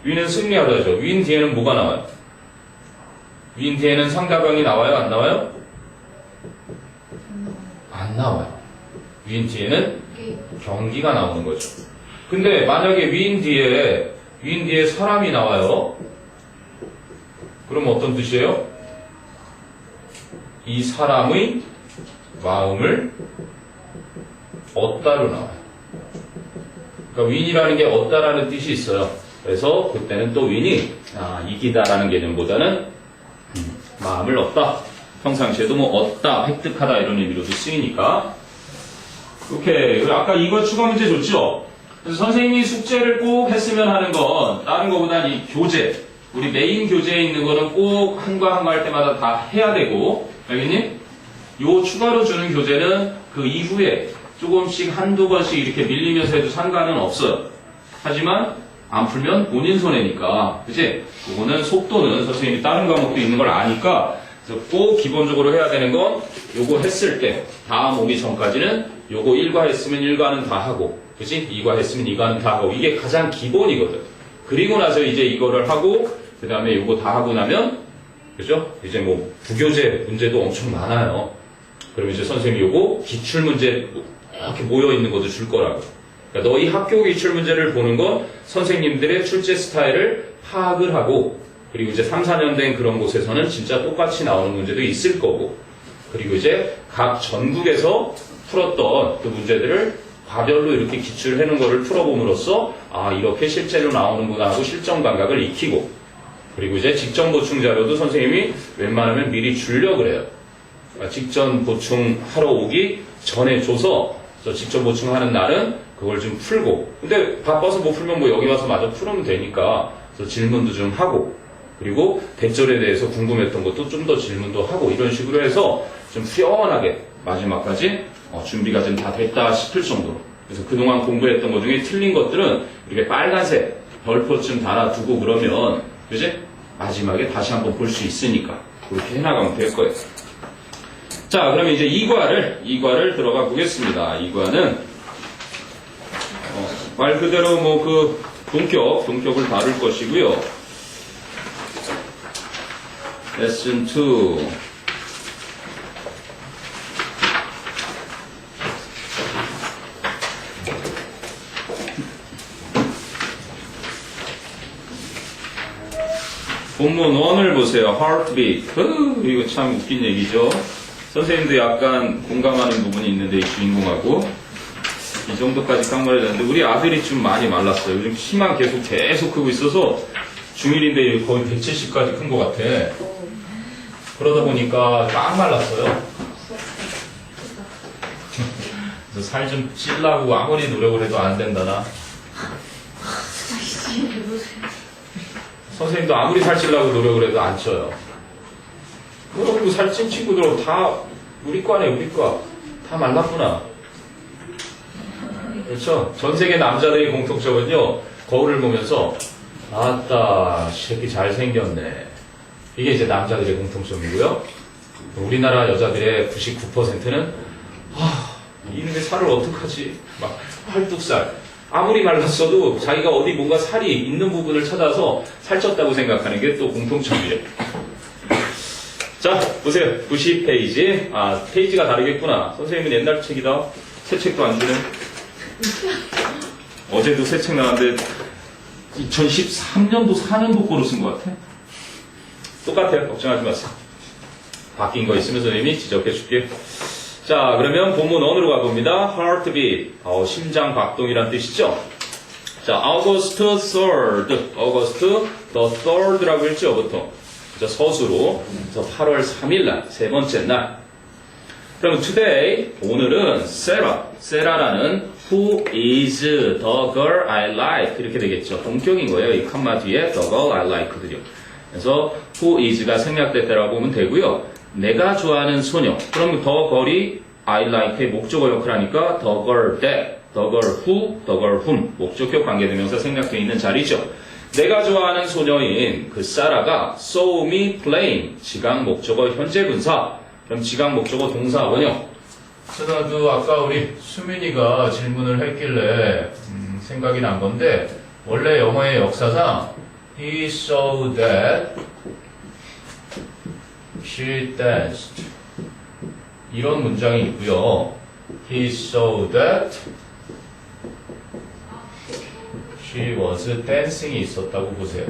윈은 승리하다죠. 윈 뒤에는 뭐가 나와요? 윈 뒤에는 상대방이 나와요? 안 나와요? 안 나와요. 윈 뒤에는 경기가 나오는 거죠. 근데 만약에 윈 뒤에 사람이 나와요? 그럼 어떤 뜻이에요? 이 사람의 마음을 얻다로 나와요. 그러니까 윈이라는 게 얻다라는 뜻이 있어요. 그래서 그때는 또 윈이 이기다라는 개념보다는 마음을 얻다. 평상시에도 뭐 얻다, 획득하다 이런 의미로도 쓰이니까. 오케이. 아까 이거 추가 문제 좋죠? 그래서 선생님이 숙제를 꼭 했으면 하는 건 다른 거보다 이 교재, 우리 메인 교재에 있는 거는 꼭 한과 할 때마다 다 해야 되고, 알겠니? 요 추가로 주는 교재는 그 이후에 조금씩 한두 번씩 이렇게 밀리면서 해도 상관은 없어요. 하지만 안 풀면 본인 손해니까, 그치? 그거는 속도는 선생님이 다른 과목도 있는 걸 아니까, 그래서 꼭 기본적으로 해야 되는 건 요거 했을 때, 다음 오기 전까지는 요거 1과 했으면 1과는 다 하고, 그치? 2과 했으면 2과는 다 하고, 이게 가장 기본이거든. 그리고 나서 이제 이거를 하고, 그 다음에 요거 다 하고 나면, 그죠? 이제 뭐, 부교재 문제도 엄청 많아요. 그럼 이제 선생님이 요거 기출문제 이렇게 모여있는 것도 줄 거라고. 그러니까 너희 학교 기출문제를 보는 건 선생님들의 출제 스타일을 파악을 하고, 그리고 이제 3, 4년 된 그런 곳에서는 진짜 똑같이 나오는 문제도 있을 거고, 그리고 이제 각 전국에서 풀었던 그 문제들을 과별로 이렇게 기출해 놓은 거를 풀어봄으로써 이렇게 실제로 나오는구나 하고 실전 감각을 익히고, 그리고 이제 직전 보충 자료도 선생님이 웬만하면 미리 주려고 그래요. 직전 보충하러 오기 전에 줘서 직전 보충하는 날은 그걸 좀 풀고, 근데 바빠서 못 풀면 뭐 여기 와서 마저 풀으면 되니까 그래서 질문도 좀 하고, 그리고 대절에 대해서 궁금했던 것도 좀 더 질문도 하고, 이런 식으로 해서 좀 후련하게 마지막까지 준비가 좀 다 됐다 싶을 정도로. 그래서 그동안 공부했던 것 중에 틀린 것들은 이렇게 빨간색 별표쯤 달아두고 그러면, 그지? 마지막에 다시 한번 볼 수 있으니까 그렇게 해나가면 될 거예요. 자, 그러면 이제 2과를 들어가 보겠습니다. 2과는 말 그대로 뭐 그 동격을 다룰 것이고요. 레슨 2. 본문 1을 보세요. heartbeat. 이거 참 웃긴 얘기죠. 선생님도 약간 공감하는 부분이 있는데, 이 주인공하고. 이 정도까지 깡말해졌는데, 우리 아들이 좀 많이 말랐어요. 요즘 키만 계속 크고 있어서, 중1인데 거의 170까지 큰 것 같아. 그러다 보니까 깡 말랐어요. 살 좀 찔라고 아무리 노력을 해도 안 된다, 나. 선생님도 아무리 살찌려고 노력을 해도 안 쪄요. 그리고 살찐 친구들은 다 우리 과네, 우리 과. 다 말랐구나. 그렇죠? 전 세계 남자들의 공통점은요, 거울을 보면서, 아따, 새끼 잘생겼네. 이게 이제 남자들의 공통점이고요. 우리나라 여자들의 99%는, 이놈의 살을 어떡하지? 막, 팔뚝살. 아무리 말랐어도 자기가 어디 뭔가 살이 있는 부분을 찾아서 살쪘다고 생각하는 게 또 공통점이에요. 자, 보세요. 90페이지. 페이지가 다르겠구나. 선생님은 옛날 책이다. 새 책도 안 주네. 어제도 새 책 나왔는데 2013년도 4년도 거로 쓴 것 같아. 똑같아요. 걱정하지 마세요. 바뀐 거 있으면 선생님이 지적해 줄게요. 자, 그러면 본문 원으로 가봅니다. Heartbeat, 심장 박동이란 뜻이죠. 자, August 3rd, August the 3rd라고 했죠, 보통. 서수로. 그래서 8월 3일 날, 세 번째 날. 그럼 today, 오늘은 Sarah라는 Who is the girl I like? 이렇게 되겠죠. 동격인 거예요. 이 컴마 뒤에 the girl I like거든요. 그래서 who is가 생략됐다라고 보면 되고요. 내가 좋아하는 소녀. 그럼 the girl이 I like의 목적어 역할을 하니까 the girl that, the girl who, the girl whom. 목적격 관계대명사 생략되어 있는 자리죠. 내가 좋아하는 소녀인 그 사라가 saw me playing. 지각 목적어 현재 분사. 그럼 지각 목적어 동사 원형. 그래도 아까 우리 수민이가 질문을 했길래 생각이 난 건데 원래 영어의 역사상 he saw that she danced 이런 문장이 있고요. He saw that she was dancing이 있었다고 보세요.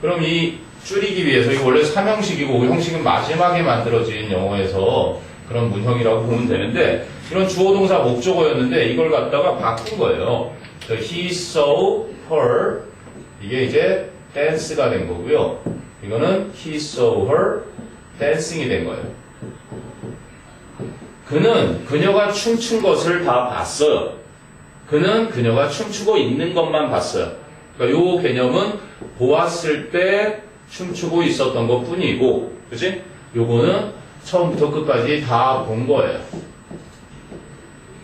그럼 이 줄이기 위해서 이거 원래 3형식이고 5형식은 마지막에 만들어진 영어에서 그런 문형이라고 보면 되는데 이런 주어동사 목적어였는데 이걸 갖다가 바꾼 거예요. He saw her 이게 이제 dance가 된 거고요. 이거는 he saw her dancing이 된 거예요. 그는 그녀가 춤춘 것을 다 봤어요. 그는 그녀가 춤추고 있는 것만 봤어요. 그러니까 요 개념은 보았을 때 춤추고 있었던 것 뿐이고, 그치? 요거는 처음부터 끝까지 다 본 거예요.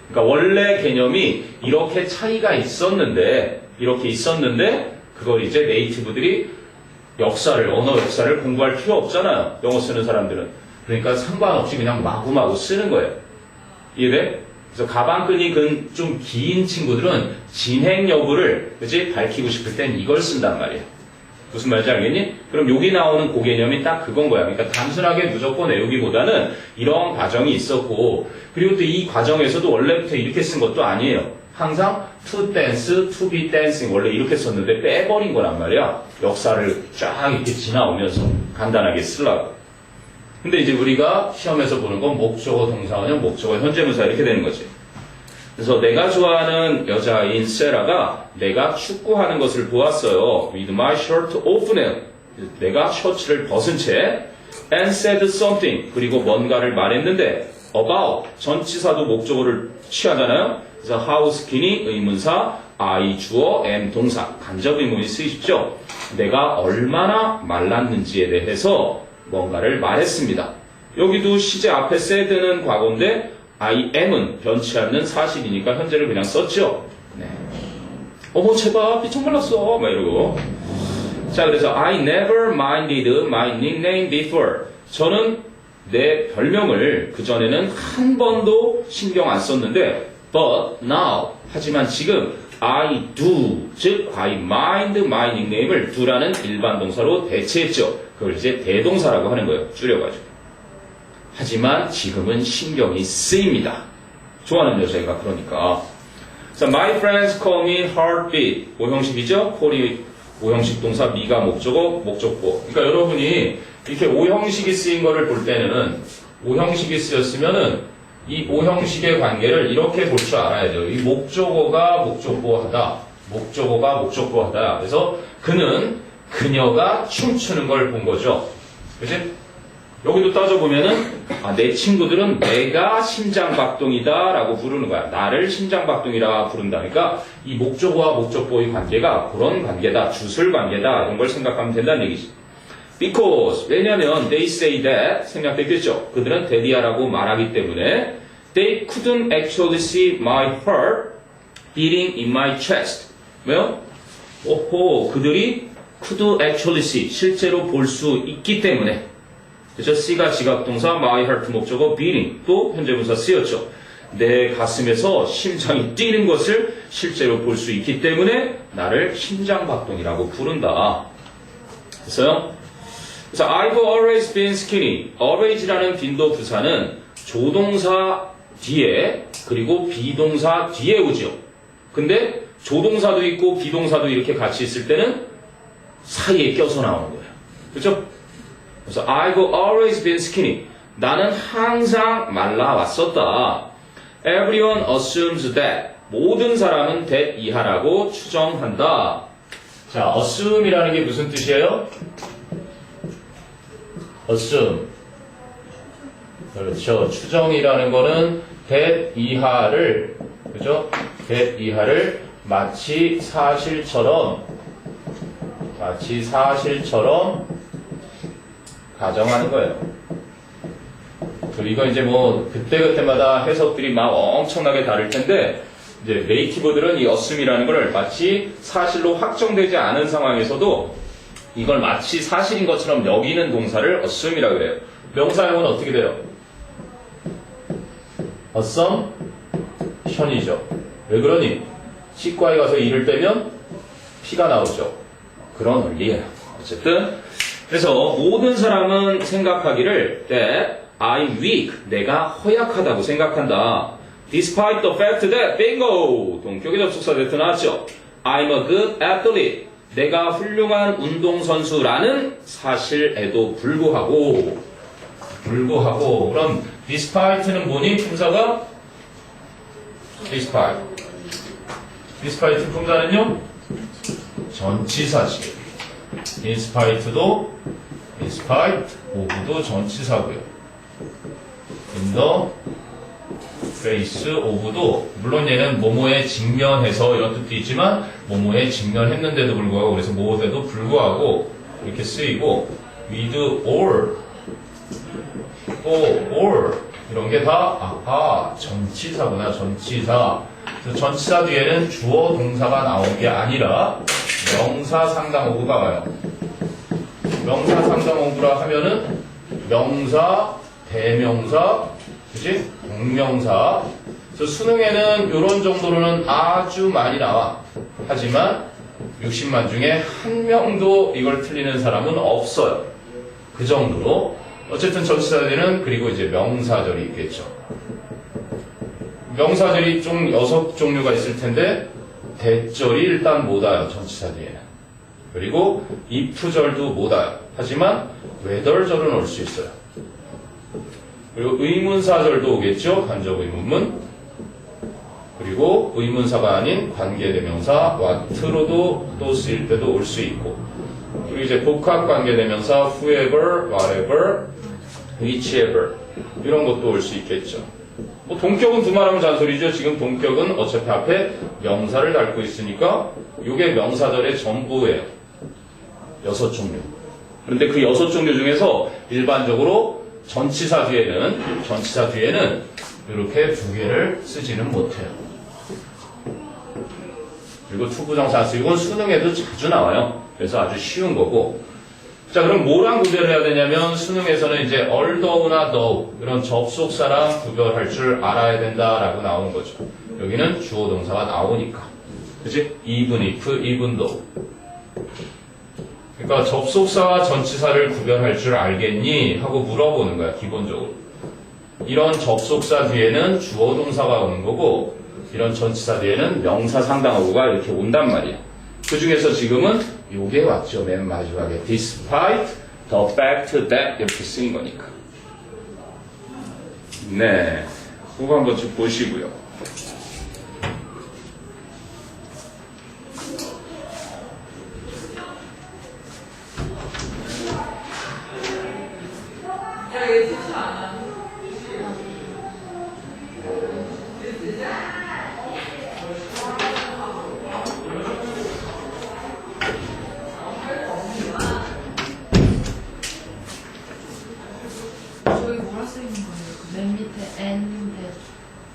그러니까 원래 개념이 이렇게 차이가 있었는데, 그걸 이제 네이티브들이 언어 역사를 공부할 필요 없잖아요. 영어 쓰는 사람들은. 그러니까 상관없이 그냥 마구마구 쓰는 거예요. 이해돼? 그래서 가방끈이 좀 긴 친구들은 진행 여부를, 그치? 밝히고 싶을 땐 이걸 쓴단 말이에요. 무슨 말인지 알겠니? 그럼 여기 나오는 그 개념이 딱 그건 거야. 그러니까 단순하게 무조건 외우기보다는 이런 과정이 있었고, 그리고 또 이 과정에서도 원래부터 이렇게 쓴 것도 아니에요. 항상 to dance, to be dancing 원래 이렇게 썼는데 빼버린 거란 말이야. 역사를 쫙 이렇게 지나오면서 간단하게 쓰려고. 근데 이제 우리가 시험에서 보는 건 목적어 동사원형, 목적어 현재분사 이렇게 되는 거지. 그래서 내가 좋아하는 여자인 세라가 내가 축구하는 것을 보았어요. With my shirt off now. 내가 셔츠를 벗은 채 and said something. 그리고 뭔가를 말했는데 about. 전치사도 목적어를 취하잖아요. 그래서 how skinny 의문사, I 주어, am 동사. 간접 의문이 쓰이십시오. 내가 얼마나 말랐는지에 대해서 뭔가를 말했습니다. 여기도 시제 앞에 said는 과거인데 I am은 변치 않는 사실이니까 현재를 그냥 썼죠. 네. 어머 제발 삐쩍 말랐어 막 이러고. 자 그래서 I never minded my nickname before. 저는 내 별명을 그전에는 한 번도 신경 안 썼는데 but now 하지만 지금 I do 즉 I mind my nickname을 do라는 일반 동사로 대체했죠. 그걸 이제 대동사라고 하는 거예요. 줄여가지고. 하지만 지금은 신경이 쓰입니다. 좋아하는 여자애가 그러니까. 자, my friends call me heartbeat. 5형식이죠? call이 5형식 동사, me가 목적어, 목적보. 그러니까 여러분이 이렇게 5형식이 쓰인 거를 볼 때는 5형식이 쓰였으면은 이 5형식의 관계를 이렇게 볼 줄 알아야 돼요. 이 목적어가 목적보하다. 목적어가 목적보하다. 그래서 그녀가 춤추는 걸 본 거죠. 그치? 여기도 따져보면은 내 친구들은 내가 심장박동이다 라고 부르는 거야. 나를 심장박동이라 부른다니까 이 목적어와 목적보의 관계가 그런 관계다. 주술 관계다. 이런 걸 생각하면 된다는 얘기지. Because 왜냐면 they say that 생략됐겠죠. 그들은 데디아라고 말하기 때문에 they couldn't actually see my heart beating in my chest. 왜요? 오호 그들이 could actually see 실제로 볼 수 있기 때문에 그죠? C가 지각동사, my heart 목적어, beating 또 현재분사 C였죠. 내 가슴에서 심장이 뛰는 것을 실제로 볼 수 있기 때문에 나를 심장박동이라고 부른다. 됐어요? 그래서 I've always been skinny. always라는 빈도 부사는 조동사 뒤에 그리고 비동사 뒤에 오죠. 근데 조동사도 있고 비동사도 이렇게 같이 있을 때는 사이에 껴서 나오는 거예요. 그렇죠? 그래서 I've always been skinny. 나는 항상 말라왔었다. Everyone assumes that. 모든 사람은 that 이하라고 추정한다. 자, assume이라는 게 무슨 뜻이에요? assume. 그렇죠. 추정이라는 거는 that 이하를, 그죠? that 이하를 마치 사실처럼 가정하는 거예요. 이거 이제 뭐 그때그때마다 해석들이 막 엄청나게 다를 텐데 이제 네이티브들은 이 assume이라는 걸 마치 사실로 확정되지 않은 상황에서도 이걸 마치 사실인 것처럼 여기는 동사를 assume이라고 그래요. 명사형은 어떻게 돼요? assumption이죠. 왜 그러니? 치과에 가서 이를 빼면 피가 나오죠. 그런 원리예요. 어쨌든 그래서 모든 사람은 생각하기를 that I'm weak, 내가 허약하다고 생각한다. Despite the fact that, bingo! 동격의 접속사 대트 나왔죠. I'm a good athlete, 내가 훌륭한 운동선수라는 사실에도 불구하고 그럼 despite는 뭐니? 품사가? despite 품사는요? 전치사지. despite of도 전치사고요. in the face of도 물론 얘는 뭐뭐에 직면해서 이런 뜻도 있지만 뭐뭐에 직면했는데도 불구하고 그래서 뭐에도 불구하고 이렇게 쓰이고 with or 이런 게 다 전치사구나. 전치사. 그래서 전치사 뒤에는 주어 동사가 나온 게 아니라 명사 상당 어구가 와요. 명사 상당 어구라 하면은 명사, 대명사, 그치? 동명사. 그래서 수능에는 이런 정도로는 아주 많이 나와. 하지만 60만 중에 한 명도 이걸 틀리는 사람은 없어요. 그 정도로. 어쨌든 전치사들은 그리고 이제 명사절이 있겠죠. 명사절이 좀 6종류가 있을 텐데 대절이 일단 못 와요. 전치사 뒤에는. 그리고 if절도 못 와요. 하지만 whether절은 올 수 있어요. 그리고 의문사절도 오겠죠. 간접 의문문. 그리고 의문사가 아닌 관계대명사 what로도 또 쓰일 때도 올 수 있고 그리고 이제 복합 관계대명사 whoever, whatever, whichever 이런 것도 올 수 있겠죠. 뭐 동격은 두말하면 잔소리죠. 지금 동격은 어차피 앞에 명사를 달고 있으니까 이게 명사절의 전부예요. 6종류. 그런데 그 6종류 중에서 일반적으로 전치사 뒤에는 이렇게 2개를 쓰지는 못해요. 그리고 투부정사 쓰이고 수능에도 자주 나와요. 그래서 아주 쉬운 거고. 자, 그럼 뭐랑 구별해야 되냐면 수능에서는 이제 although나 though 이런 접속사랑 구별할 줄 알아야 된다라고 나오는 거죠. 여기는 주어 동사가 나오니까. 그치? even if, even though. 그러니까 접속사와 전치사를 구별할 줄 알겠니? 하고 물어보는 거야, 기본적으로. 이런 접속사 뒤에는 주어 동사가 오는 거고 이런 전치사 뒤에는 명사 상당어구가 이렇게 온단 말이야. 그 중에서 지금은 요게 왔죠. 맨 마지막에 despite the fact that 이렇게 쓰인 거니까. 네, 그거 한번 좀 보시고요.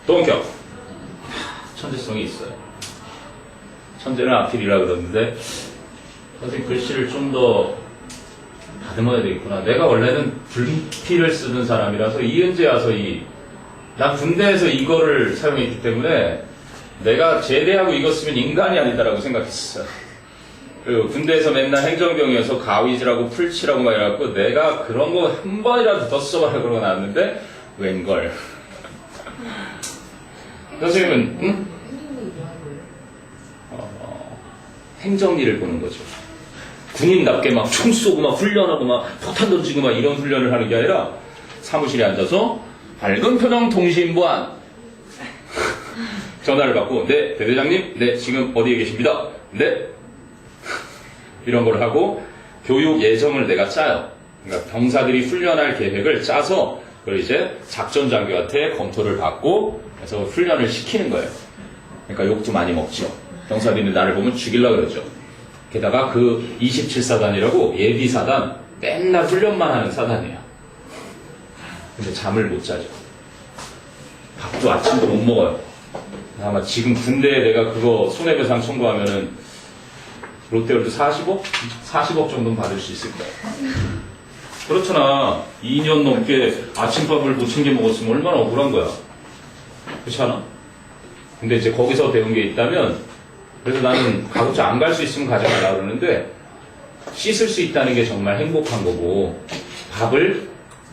동격. 천재성이 있어요. 천재는 앞필이라 그러는데 선생님 글씨를 좀 더 다듬어야 되겠구나. 내가 원래는 불필을 쓰는 사람이라서 이은재 와서 난 군대에서 이거를 사용했기 때문에 내가 제대하고 이거 쓰면 인간이 아니다라고 생각했어요. 그리고 군대에서 맨날 행정병이어서 가위질하고 풀칠하고 막 이래갖고 내가 그런 거 한 번이라도 더 써봐라 그러고 나왔는데 웬걸. 선생님은 응? 행정일을 보는 거죠. 군인답게 막 총 쏘고 막 훈련하고 막 포탄 던지고 막 이런 훈련을 하는 게 아니라 사무실에 앉아서 밝은 표정 통신보안 전화를 받고 네 대대장님 네 지금 어디에 계십니다 네 이런 걸 하고 교육 예정을 내가 짜요. 그러니까 병사들이 훈련할 계획을 짜서 그걸 이제 작전 장교한테 검토를 받고 그래서 훈련을 시키는 거예요. 그러니까 욕도 많이 먹죠. 병사들이 나를 보면 죽이려고 그러죠. 게다가 그 27사단이라고 예비사단 맨날 훈련만 하는 사단이에요. 근데 잠을 못 자죠. 밥도 아침도 못 먹어요. 아마 지금 군대에 내가 그거 손해배상 청구하면은 롯데월드 40억? 40억 정도는 받을 수 있을 거야. 그렇잖아. 2년 넘게 아침밥을 못 챙겨 먹었으면 얼마나 억울한 거야. 그렇지 않아? 근데 이제 거기서 배운 게 있다면 그래서 나는 가급적 안 갈 수 있으면 가지 말라 그러는데 씻을 수 있다는 게 정말 행복한 거고 밥을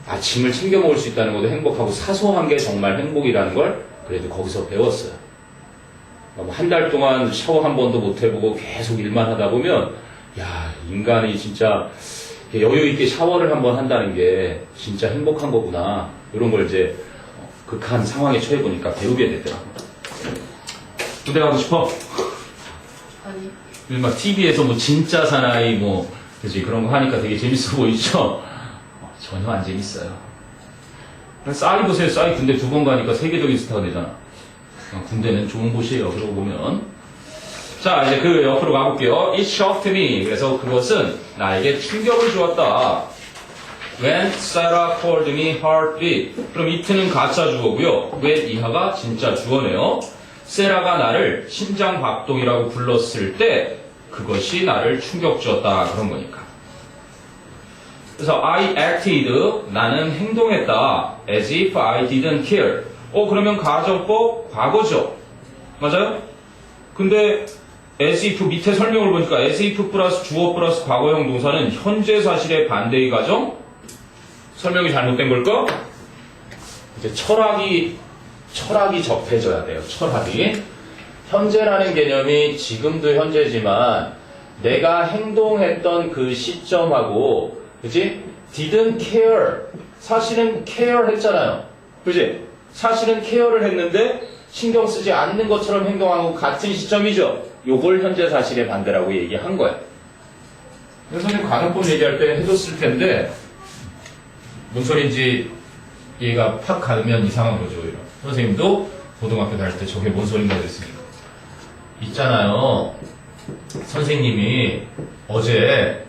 아침을 챙겨 먹을 수 있다는 것도 행복하고 사소한 게 정말 행복이라는 걸 그래도 거기서 배웠어요. 한 달 동안 샤워 한 번도 못 해보고 계속 일만 하다 보면 야 인간이 진짜 여유 있게 샤워를 한번 한다는 게 진짜 행복한 거구나 이런 걸 이제 극한 상황에 처해 보니까 배우게 되더라고. 군대 가고 싶어? 아니. 막 TV에서 뭐 진짜 사나이 뭐 그지 그런 거 하니까 되게 재밌어 보이죠? 전혀 안 재밌어요. 싸이 보세요. 싸이 군대 2번 가니까 세계적인 스타가 되잖아. 군대는 좋은 곳이에요. 그러고 보면. 자, 이제 그 옆으로 가볼게요. It shocked me. 그래서 그것은 나에게 충격을 주었다. When Sarah called me heartbeat. 그럼 it는 가짜 주어고요. when 이하가 진짜 주어네요. 세라가 나를 심장 박동이라고 불렀을 때 그것이 나를 충격 주었다. 그런 거니까. 그래서 I acted. 나는 행동했다. As if I didn't care. 그러면 가정법 과거죠. 맞아요? 근데 as if 밑에 설명을 보니까 as if 플러스 주어 플러스 과거형 동사는 현재 사실의 반대의 가정? 설명이 잘못된 걸까? 이제 철학이 접해져야 돼요. 철학이. 현재라는 개념이 지금도 현재지만 내가 행동했던 그 시점하고 그치? didn't care. 사실은 care 했잖아요. 그치? 사실은 케어를 했는데 신경 쓰지 않는 것처럼 행동하고 같은 시점이죠. 요걸 현재 사실의 반대라고 얘기한 거야. 그래서 선생님 가정법 얘기할 때 해줬을 텐데 뭔 소리인지 얘가 팍 가면 이상한 거죠. 오히려. 선생님도 고등학교 다닐 때 저게 뭔 소린가 됐으니까. 있잖아요. 선생님이 어제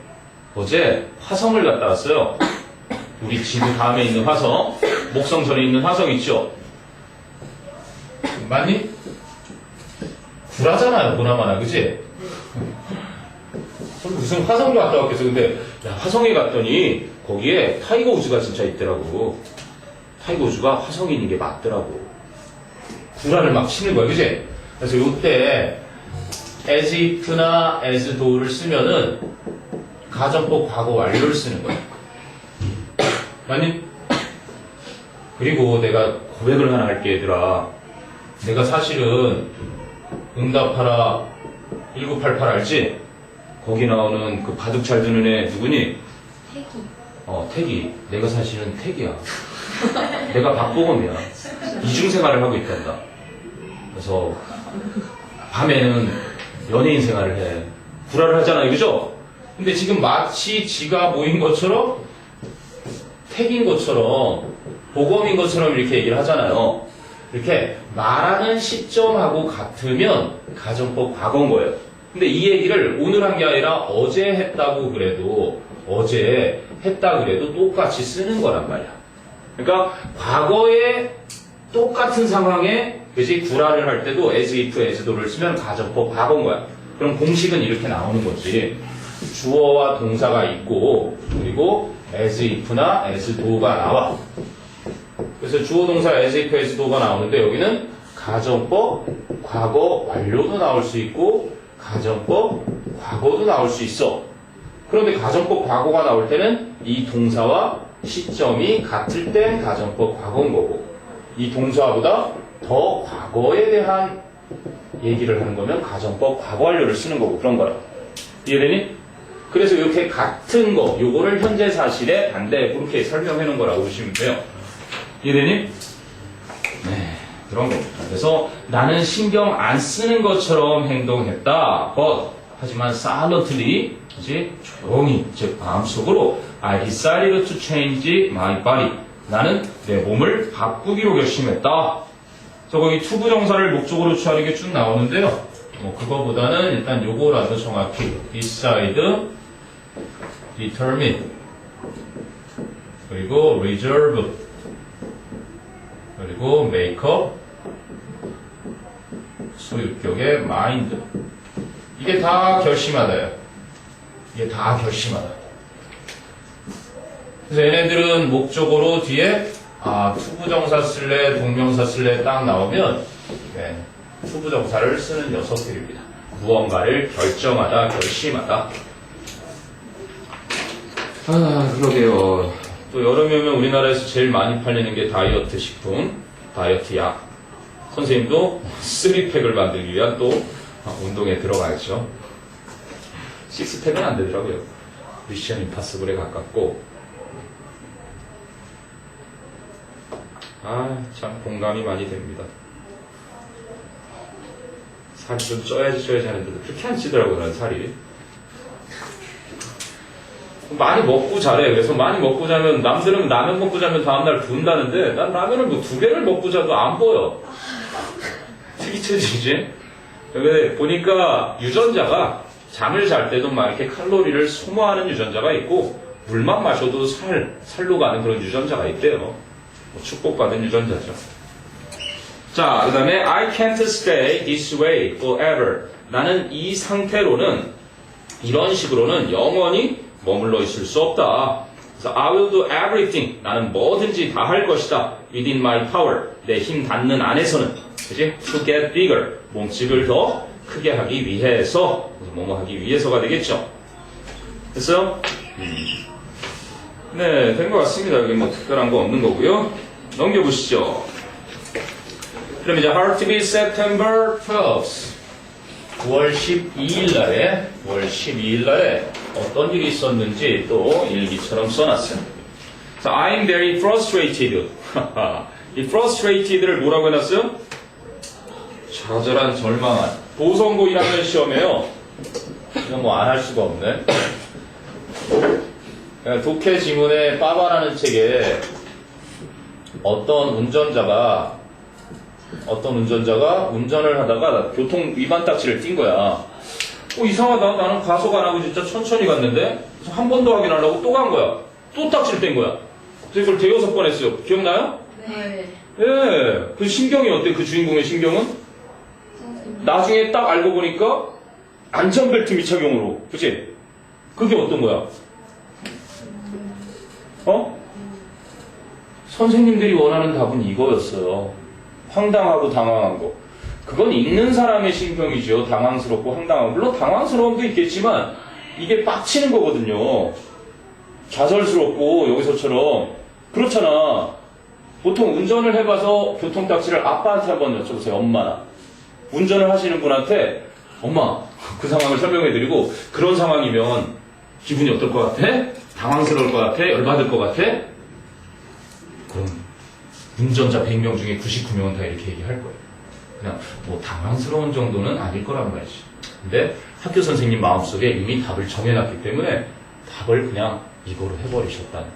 화성을 갔다 왔어요. 우리 지구 다음에 있는 화성, 목성전에 있는 화성 있죠? 맞니? 구라잖아요, 보나마나, 그치? 무슨 화성도 갔다 왔겠어. 근데, 야, 화성에 갔더니, 거기에 타이거 우즈가 진짜 있더라고. 타이거 우즈가 화성에 있는 게 맞더라고. 구라를 막 치는 거야, 그치? 그래서 요때, as if나 as do를 쓰면은, 가정법 과거 완료를 쓰는 거야. 맞니? 그리고 내가 고백을 하나 할게, 얘들아. 내가 사실은 응답하라 1988 알지? 거기 나오는 그 바둑 잘 두는 애 누구니? 태기. 태기. 내가 사실은 태기야. 내가 박보검이야. 이중생활을 하고 있단다. 그래서 밤에는 연예인 생활을 해. 구라를 하잖아요, 그죠? 근데 지금 마치 지가 모인 것처럼 택인 것처럼 보검인 것처럼 이렇게 얘기를 하잖아요. 이렇게 말하는 시점하고 같으면 가정법 과거인 거예요. 근데 이 얘기를 오늘 한 게 아니라 어제 했다고 그래도 똑같이 쓰는 거란 말이야. 그러니까 과거에 똑같은 상황에 그지 구라를 할 때도 as if, as tho를 쓰면 가정법 과거인 거야. 그럼 공식은 이렇게 나오는 거지. 주어와 동사가 있고 그리고 as if나 as tho가 나와. 그래서 주어 동사 as if, as tho가 나오는데 여기는 가정법 과거 완료도 나올 수 있고 가정법 과거도 나올 수 있어. 그런데 가정법 과거가 나올 때는 이 동사와 시점이 같을 땐 가정법 과거인 거고 이 동사보다 더 과거에 대한 얘기를 하는 거면 가정법 과거 완료를 쓰는 거고 그런 거라. 이해되니? 그래서 이렇게 같은 거 요거를 현재 사실에 반대 그렇게 설명해 놓은 거라고 보시면 돼요. 이해되니? 네, 그런 겁니다. 그래서 나는 신경 안 쓰는 것처럼 행동했다. 하지만 silently, 그치? 조용히, 즉 마음속으로 I decided to change my body. 나는 내 몸을 바꾸기로 결심했다. 그래서 거기 투부정사를 목적으로 취하는 게 쭉 나오는데요. 뭐 그거보다는 일단 요거라도 정확히 decide, determine, 그리고 reserve, 그리고 make up, 소유격의 mind. 이게 다 결심하다예요. 이게 다 결심하다. 그래서 얘네들은 목적어로 뒤에 투부정사 쓸래, 동명사 쓸래 딱 나오면 네, 투부정사를 쓰는 녀석들입니다. 무언가를 결정하다, 결심하다. 그러게요. 또 여름에 오면 우리나라에서 제일 많이 팔리는 게 다이어트 식품, 다이어트 약. 선생님도 스리팩을 만들기 위한 또 운동에 들어가야죠. 식스팩은 안 되더라고요. 미션 임파서블에 가깝고. 참 공감이 많이 됩니다. 살이 좀 쪄야지 하는데도 그렇게 안 찌더라고요, 난 살이. 많이 먹고 자래. 그래서 많이 먹고 자면, 남들은 라면 먹고 자면 다음날 부은다는데, 난 라면을 뭐 2개를 먹고 자도 안 보여. 특이체질이지? 여기 보니까 유전자가 잠을 잘 때도 막 이렇게 칼로리를 소모하는 유전자가 있고, 물만 마셔도 살로 가는 그런 유전자가 있대요. 뭐 축복받은 유전자죠. 자, 그 다음에 I can't stay this way forever. 나는 이 상태로는, 이런 식으로는 영원히 머물러 있을 수 없다. 그래서 I will do everything. 나는 뭐든지 다 할 것이다. within my power. 내 힘 닿는 안에서는. 그치? to get bigger. 몸집을 더 크게 하기 위해서. 뭐뭐 하기 위해서가 되겠죠. 됐어요? 네, 된 것 같습니다. 여기 뭐 특별한 거 없는 거고요. 넘겨보시죠. 그럼 이제 Heartbeat September 12th. 9월 12일 날에 어떤 일이 있었는지 또 일기처럼 써놨어요. 자, I'm very frustrated. 이 frustrated를 뭐라고 해놨어요? 좌절한, 절망한. 보성고 1학년 시험에요. 이건 뭐 안 할 수가 없네. 독해 지문에 빠바라는 책에 어떤 운전자가 운전을 하다가 교통 위반 딱지를 띈 거야. 이상하다. 나는 과속 안 하고 진짜 천천히 갔는데 한 번 더 확인하려고 또 간 거야. 또 딱지를 뗀 거야. 그래서 이걸 대여섯 번 했어요. 기억나요? 네. 예. 그 신경이 어때? 그 주인공의 신경은? 나중에 딱 알고 보니까 안전벨트 미착용으로. 그치? 그게 어떤 거야? 선생님들이 원하는 답은 이거였어요. 황당하고 당황한 거. 그건 읽는 사람의 신경이죠. 당황스럽고 황당하고. 물론 당황스러움도 있겠지만 이게 빡치는 거거든요. 좌절스럽고 여기서처럼. 그렇잖아. 보통 운전을 해봐서 교통딱지를 아빠한테 한번 여쭤보세요. 엄마나. 운전을 하시는 분한테 엄마 그 상황을 설명해드리고 그런 상황이면 기분이 어떨 것 같아? 당황스러울 것 같아? 열받을 것 같아? 그럼 운전자 100명 중에 99명은 다 이렇게 얘기할 거예요. 그냥 뭐 당황스러운 정도는 아닐 거란 말이지. 근데 학교 선생님 마음속에 이미 답을 정해놨기 때문에 답을 그냥 이거로 해버리셨다는.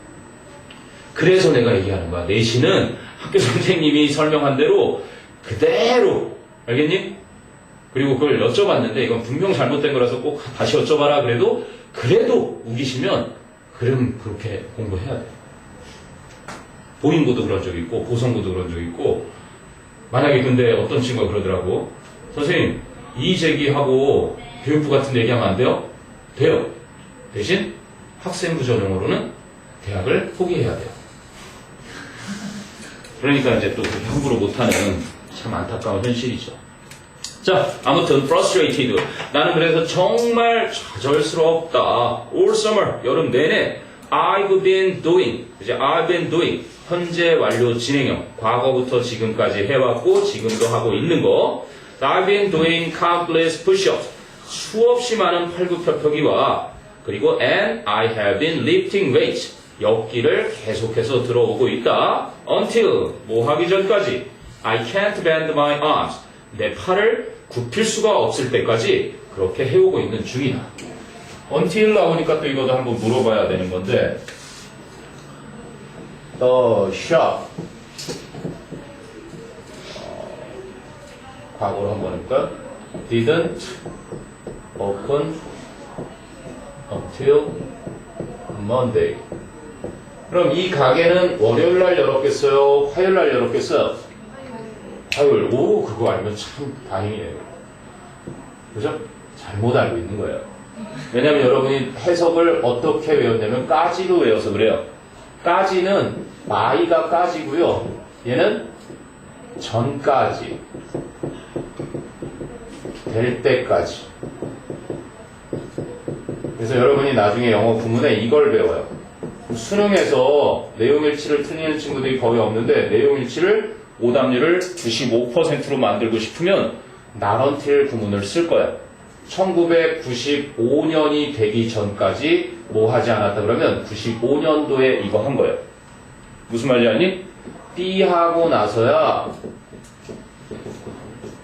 그래서 내가 얘기하는 거야. 내신은 학교 선생님이 설명한 대로 그대로. 알겠니? 그리고 그걸 여쭤봤는데 이건 분명 잘못된 거라서 꼭 다시 여쭤봐라. 그래도 우기시면 그럼 그렇게 공부해야 돼. 보인고도 그런 적 있고 보성고도 그런 적 있고 만약에 근데 어떤 친구가 그러더라고. 선생님, 이의 제기하고 교육부 같은 데 얘기하면 안 돼요? 돼요. 대신 학생부 전형으로는 대학을 포기해야 돼요. 그러니까 이제 또 그렇게 함부로 못하는 참 안타까운 현실이죠. 자, 아무튼 frustrated. 나는 그래서 정말 좌절스럽다. All summer, 여름 내내 I've been doing, 이제 I've been doing, 현재 완료 진행형, 과거부터 지금까지 해왔고 지금도 하고 있는 거. I've been doing countless push-ups, 수없이 많은 팔굽혀펴기와 그리고 and I have been lifting weights, 역기를 계속해서 들어오고 있다. Until, 뭐 하기 전까지 I can't bend my arms, 내 팔을 굽힐 수가 없을 때까지 그렇게 해오고 있는 중이다. Until 나오니까 또 이것도 한번 물어봐야 되는 건데 The shop 과거로 한번 해볼까요? Didn't open until Monday. 그럼 이 가게는 월요일날 열었겠어요? 화요일날 열었겠어요? 화요일. 오, 그거 알면 참 다행이에요. 그죠? 잘못 알고 있는 거예요. 왜냐면 여러분이 해석을 어떻게 외웠냐면 까지로 외워서 그래요. 까지는 by가 까지고요. 얘는 전까지, 될 때까지. 그래서 여러분이 나중에 영어 구문에 이걸 배워요. 수능에서 내용일치를 틀리는 친구들이 거의 없는데 내용일치를 오답률을 95%로 만들고 싶으면 not until 구문을 쓸 거야. 1995년이 되기 전까지 뭐 하지 않았다 그러면 95년도에 이거 한 거예요. 무슨 말인지 아니? B 하고 나서야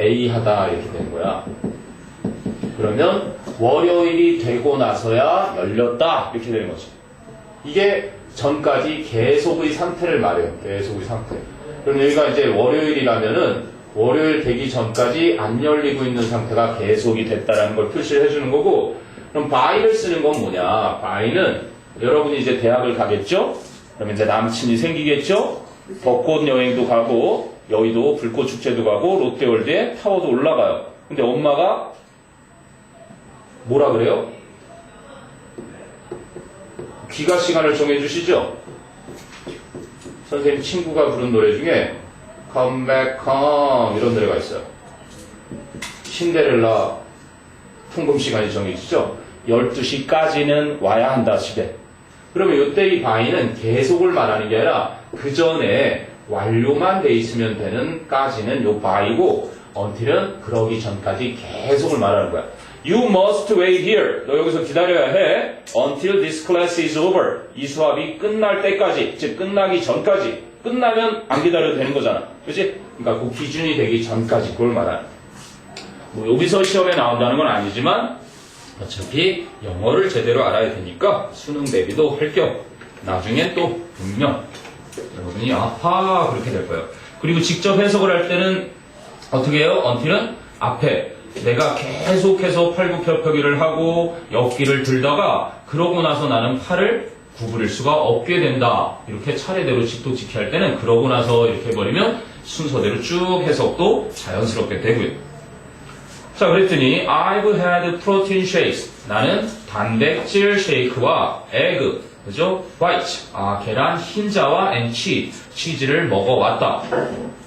A 하다 이렇게 되는 거야. 그러면 월요일이 되고 나서야 열렸다 이렇게 되는 거지. 이게 전까지 계속의 상태를 말해요. 계속의 상태. 그럼 여기가 이제 월요일이라면은 월요일 되기 전까지 안 열리고 있는 상태가 계속이 됐다라는 걸 표시를 해주는 거고, 그럼 by를 쓰는 건 뭐냐? by는 여러분이 이제 대학을 가겠죠? 그러면 이제 남친이 생기겠죠? 벚꽃 여행도 가고, 여의도 불꽃 축제도 가고, 롯데월드에 타워도 올라가요. 근데 엄마가 뭐라 그래요? 귀가 시간을 정해주시죠? 선생님 친구가 부른 노래 중에 Come back home 이런 노래가 있어요. 신데렐라 통금 시간이 정해지죠? 12시까지는 와야 한다 집에. 그러면 이때 이 by는 계속을 말하는 게 아니라 그 전에 완료만 돼 있으면 되는 까지는 요 by고 until은 그러기 전까지 계속을 말하는 거야. You must wait here. 너 여기서 기다려야 해. Until this class is over. 이 수업이 끝날 때까지, 즉 끝나기 전까지. 끝나면 안 기다려도 되는 거잖아. 그렇지? 그러니까 그 기준이 되기 전까지 그걸 말하는. 뭐 여기서 시험에 나온다는 건 아니지만 어차피 영어를 제대로 알아야 되니까 수능 대비도 할 겸 나중에 또 분명 여러분이 아하 그렇게 될 거예요. 그리고 직접 해석을 할 때는 어떻게 해요? until은 앞에 내가 계속해서 팔굽혀펴기를 하고 역기를 들다가 그러고 나서 나는 팔을 구부릴 수가 없게 된다. 이렇게 차례대로 직도직히 할 때는 그러고 나서 이렇게 해버리면 순서대로 쭉 해석도 자연스럽게 되고요. 자, 그랬더니 I've had protein shakes. 나는 단백질 쉐이크와 egg, 그죠? white, 계란 흰자와 and cheese, 치즈를 먹어왔다.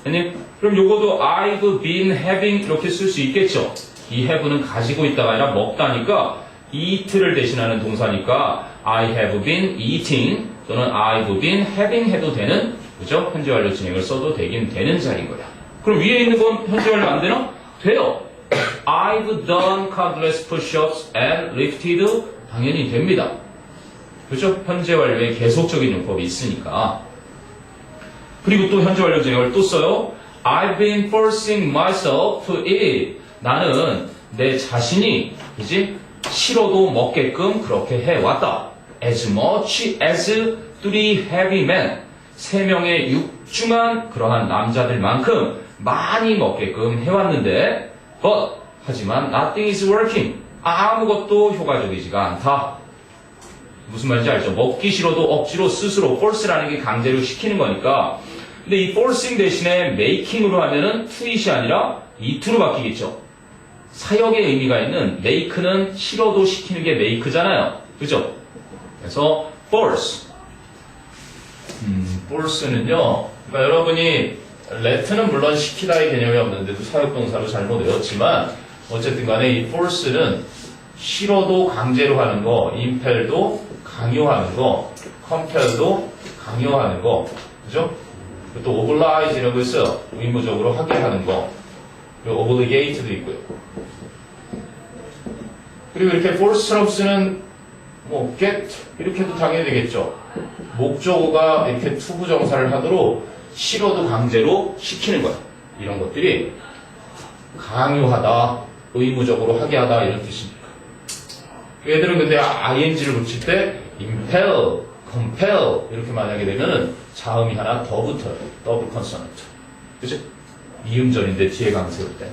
아니, 그럼 요거도 I've been having 이렇게 쓸 수 있겠죠? 이 have는 가지고 있다가 아니라 먹다니까 eat를 대신하는 동사니까 I have been eating 또는 I've been having 해도 되는, 그죠? 현재 완료 진행을 써도 되긴 되는 자리인 거야. 그럼 위에 있는 건 현재 완료 안 되나? 돼요. I've done countless push-ups and lifted 당연히 됩니다. 그죠? 현재 완료에 계속적인 용법이 있으니까. 그리고 또 현재 완료 진행을 또 써요. I've been forcing myself to eat. 나는 내 자신이, 그지? 싫어도 먹게끔 그렇게 해왔다. As much as three heavy men. 3명의 육중한 그러한 남자들만큼 많이 먹게끔 해왔는데, but, 하지만 nothing is working. 아무것도 효과적이지가 않다. 무슨 말인지 알죠? 먹기 싫어도 억지로 스스로 force라는 게 강제로 시키는 거니까 근데 이 forcing 대신에 making으로 하면은 to it이 아니라 이투로 바뀌겠죠. 사역의 의미가 있는 make는 싫어도 시키는 게 make잖아요. 그죠? 그래서 force. force는요. 그러니까 여러분이 let는 물론 시키다의 개념이 없는데도 사역동사로 잘못 외웠지만 어쨌든 간에 이 force는 싫어도 강제로 하는 거, impel도 강요하는 거, compel도 강요하는 거. 그죠? 또 oblige 이라고 있어요. 의무적으로 하게 하는 거. 그리고 obligate도 있고요. 그리고 이렇게 force처럼 쓰는 뭐 get 이렇게도 당연히 되겠죠. 목적어가 이렇게 투부정사를 하도록 싫어도 강제로 시키는 거야. 이런 것들이 강요하다, 의무적으로 하게 하다 이런 뜻입니다. 얘들은 근데 ing를 붙일 때 impel, compel 이렇게 만약에 되면은 자음이 하나 더 붙어요. 더블 컨소넌트. 그치? 이음절인데 뒤에 강 세울 때.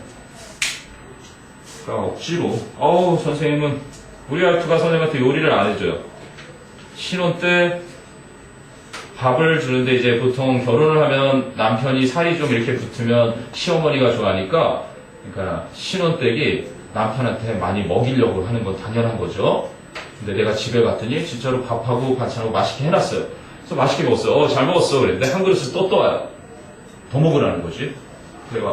그러니까 억지로 선생님은 우리 와이프가 선생님한테 요리를 안 해줘요. 신혼 때 밥을 주는데 이제 보통 결혼을 하면 남편이 살이 좀 이렇게 붙으면 시어머니가 좋아하니까 그러니까 신혼 때기 남편한테 많이 먹이려고 하는 건 당연한 거죠. 근데 내가 집에 갔더니 진짜로 밥하고 반찬하고 맛있게 해놨어요. 그래서 맛있게 먹었어요. 잘 먹었어. 그랬는데 한 그릇을 또 떠와요. 더 먹으라는 거지. 내가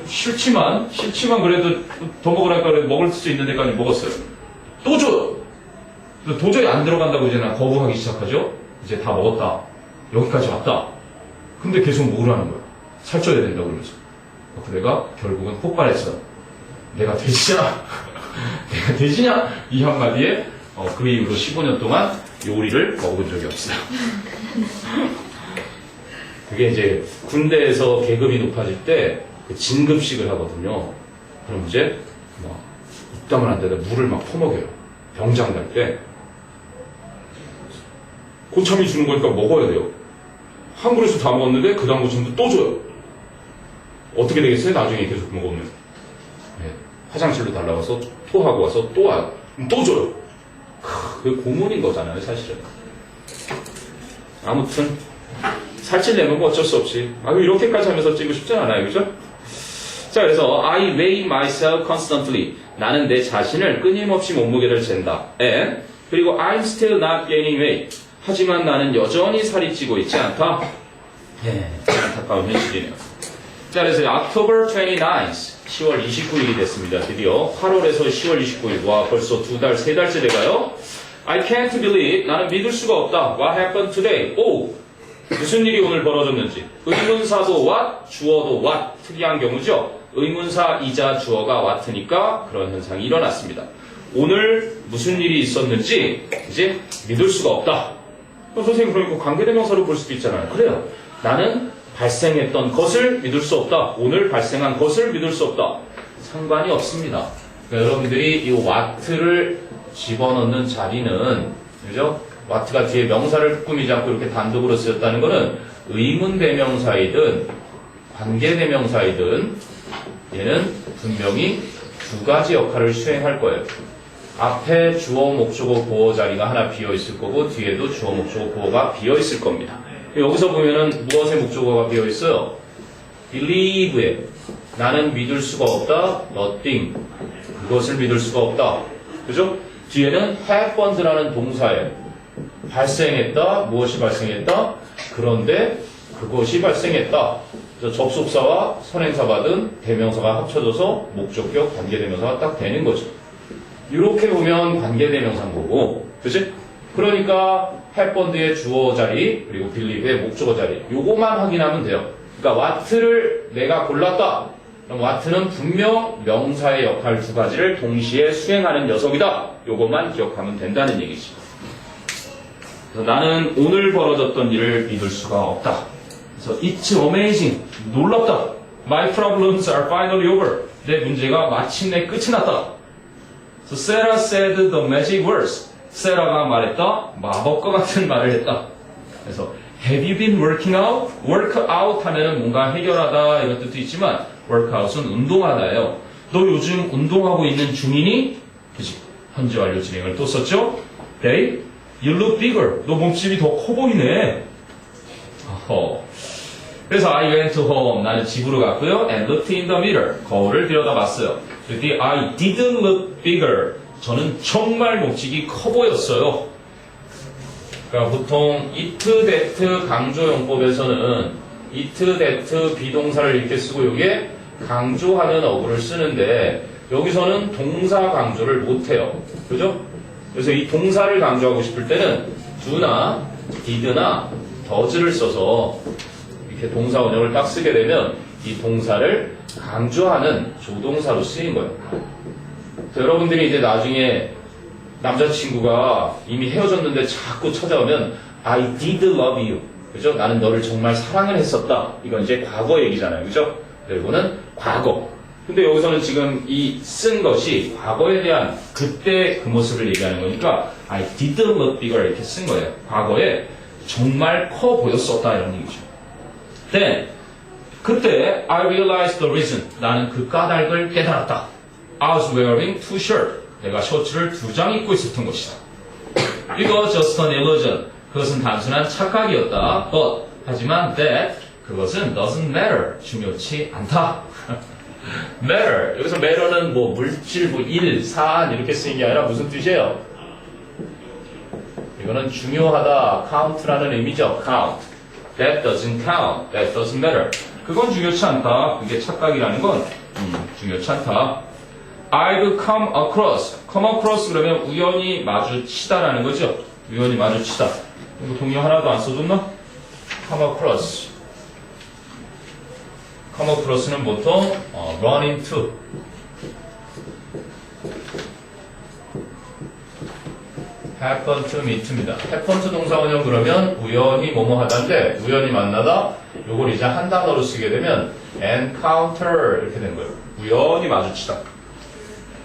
싫지만 그래도 더 먹으라니까 그래도 먹을 수 있는 데까지 먹었어요. 또 줘요. 도저히 안 들어간다고 이제 난 거부하기 시작하죠. 이제 다 먹었다. 여기까지 왔다. 근데 계속 먹으라는 거야. 살쪄야 된다고 그러면서. 내가 결국은 폭발했어. 내가 돼지냐? 내가 돼지냐? 이 한마디에 그 이후로 15년 동안 요리를 먹어본 적이 없어요. 그게 이제 군대에서 계급이 높아질 때 그 진급식을 하거든요. 그럼 이제 막 입담을 안 되다 물을 막 퍼먹여요. 병장 갈 때 고참이 주는 거니까 먹어야 돼요. 한 그릇을 다 먹었는데 그 다음 고참도 또 줘요. 어떻게 되겠어요? 나중에 계속 먹으면. 네. 화장실로 달라가서 토하고 와서 또 와요. 또 줘요. 그게 고문인 거잖아요, 사실은. 아무튼 살찔려면 뭐 어쩔 수 없이. 이렇게까지 하면서 찍고 싶지 않아요, 그죠? 자, 그래서 I weigh myself constantly. 나는 내 자신을 끊임없이 몸무게를 잰다. And 그리고 I'm still not gaining weight. 하지만 나는 여전히 살이 찌고 있지 않다. 안타까운 현실이네요. 자, 그래서 October 29th, 10월 29일이 됐습니다. 드디어 8월에서 10월 29일. 와, 벌써 2달, 3달째 돼가요. I can't believe. 나는 믿을 수가 없다. What happened today? 무슨 일이 오늘 벌어졌는지. 의문사도 what, 주어도 what. 특이한 경우죠. 의문사이자 주어가 what니까 그런 현상이 일어났습니다. 오늘 무슨 일이 있었는지 이제 믿을 수가 없다. 선생님, 그러니까 관계대명사로 볼 수도 있잖아요. 그래요. 나는 발생했던 것을 믿을 수 없다. 오늘 발생한 것을 믿을 수 없다. 상관이 없습니다. 그러니까 여러분들이 이 what를 집어넣는 자리는, 그죠? what가 뒤에 명사를 꾸미지 않고 이렇게 단독으로 쓰였다는 것은 의문대명사이든 관계대명사이든 얘는 분명히 두 가지 역할을 수행할 거예요. 앞에 주어, 목적어, 보어 자리가 하나 비어 있을 거고 뒤에도 주어, 목적어, 보어가 비어 있을 겁니다. 여기서 보면은 무엇의 목적어가 비어 있어요? believe에 나는 믿을 수가 없다. nothing 그것을 믿을 수가 없다. 그죠? 뒤에는 happened라는 동사에 발생했다. 무엇이 발생했다? 그런데 그것이 발생했다. 접속사와 선행사 받은 대명사가 합쳐져서 목적격 관계대명사가 딱 되는 거죠. 이렇게 보면 관계대명사인 거고, 그치? 그러니까 happened의 주어 자리 그리고 believe의 목적어 자리 요거만 확인하면 돼요. 그러니까 what를 내가 골랐다. 그럼 what는 분명 명사의 역할 두 가지를 동시에 수행하는 녀석이다. 요것만 기억하면 된다는 얘기지. 그래서 나는 오늘 벌어졌던 일을 믿을 수가 없다. 그래서 it's amazing. 놀랍다. My problems are finally over. 내 문제가 마침내 끝이 났다. So Sarah said the magic words. 세라가 말했다. 마법과 같은 말을 했다. 그래서 Have you been working out? Work out 하면은 뭔가 해결하다 이런 뜻도 있지만 work out은 운동하다예요. 너 요즘 운동하고 있는 중이니? 그치? 현재 완료 진행을 또 썼죠? Dave, you look bigger. 너 몸집이 더 커 보이네. 어허. 그래서 I went home. 나는 집으로 갔고요. And looked in the mirror. 거울을 들여다봤어요. 그랬더니 I didn't look bigger. 저는 정말 목직이 커 보였어요. 그러니까 보통 it, that 강조용법에서는 it, that 비동사를 이렇게 쓰고 여기에 강조하는 어구를 쓰는데 여기서는 동사 강조를 못해요. 그죠? 그래서 이 동사를 강조하고 싶을 때는 do나 did나 does를 써서 이렇게 동사 원형을 딱 쓰게 되면 이 동사를 강조하는 조동사로 쓰인 거예요. 여러분들이 이제 나중에 남자친구가 이미 헤어졌는데 자꾸 찾아오면 I did love you. 그죠? 나는 너를 정말 사랑을 했었다. 이건 이제 과거 얘기잖아요. 그죠? 이거는 과거. 근데 여기서는 지금 이 쓴 것이 과거에 대한 그때 그 모습을 얘기하는 거니까 I did look bigger 이렇게 쓴 거예요. 과거에 정말 커 보였었다 이런 얘기죠. Then 그때 I realized the reason. 나는 그 까닭을 깨달았다. I was wearing two shirts. 내가 셔츠를 2장 입고 있었던 것이다. 이거 just an illusion. 그것은 단순한 착각이었다. But 하지만 that 그것은 doesn't matter. 중요치 않다. matter. 여기서 matter는 뭐 물질, 뭐 일, 사안 이렇게 쓰인 게 아니라 무슨 뜻이에요? 이거는 중요하다. count라는 의미죠. count. That doesn't count. That doesn't matter. 그건 중요치 않다. 그게 착각이라는 건 중요치 않다. I've come across. come across 그러면 우연히 마주치다라는 거죠. 우연히 마주치다. 이거 동요 하나도 안 써줬나? come across. come across는 보통 run into. happen to meet입니다. happen to 동사 원형 그러면 우연히 뭐뭐 하다인데 우연히 만나다 요걸 이제 한 단어로 쓰게 되면 encounter 이렇게 된 거예요. 우연히 마주치다.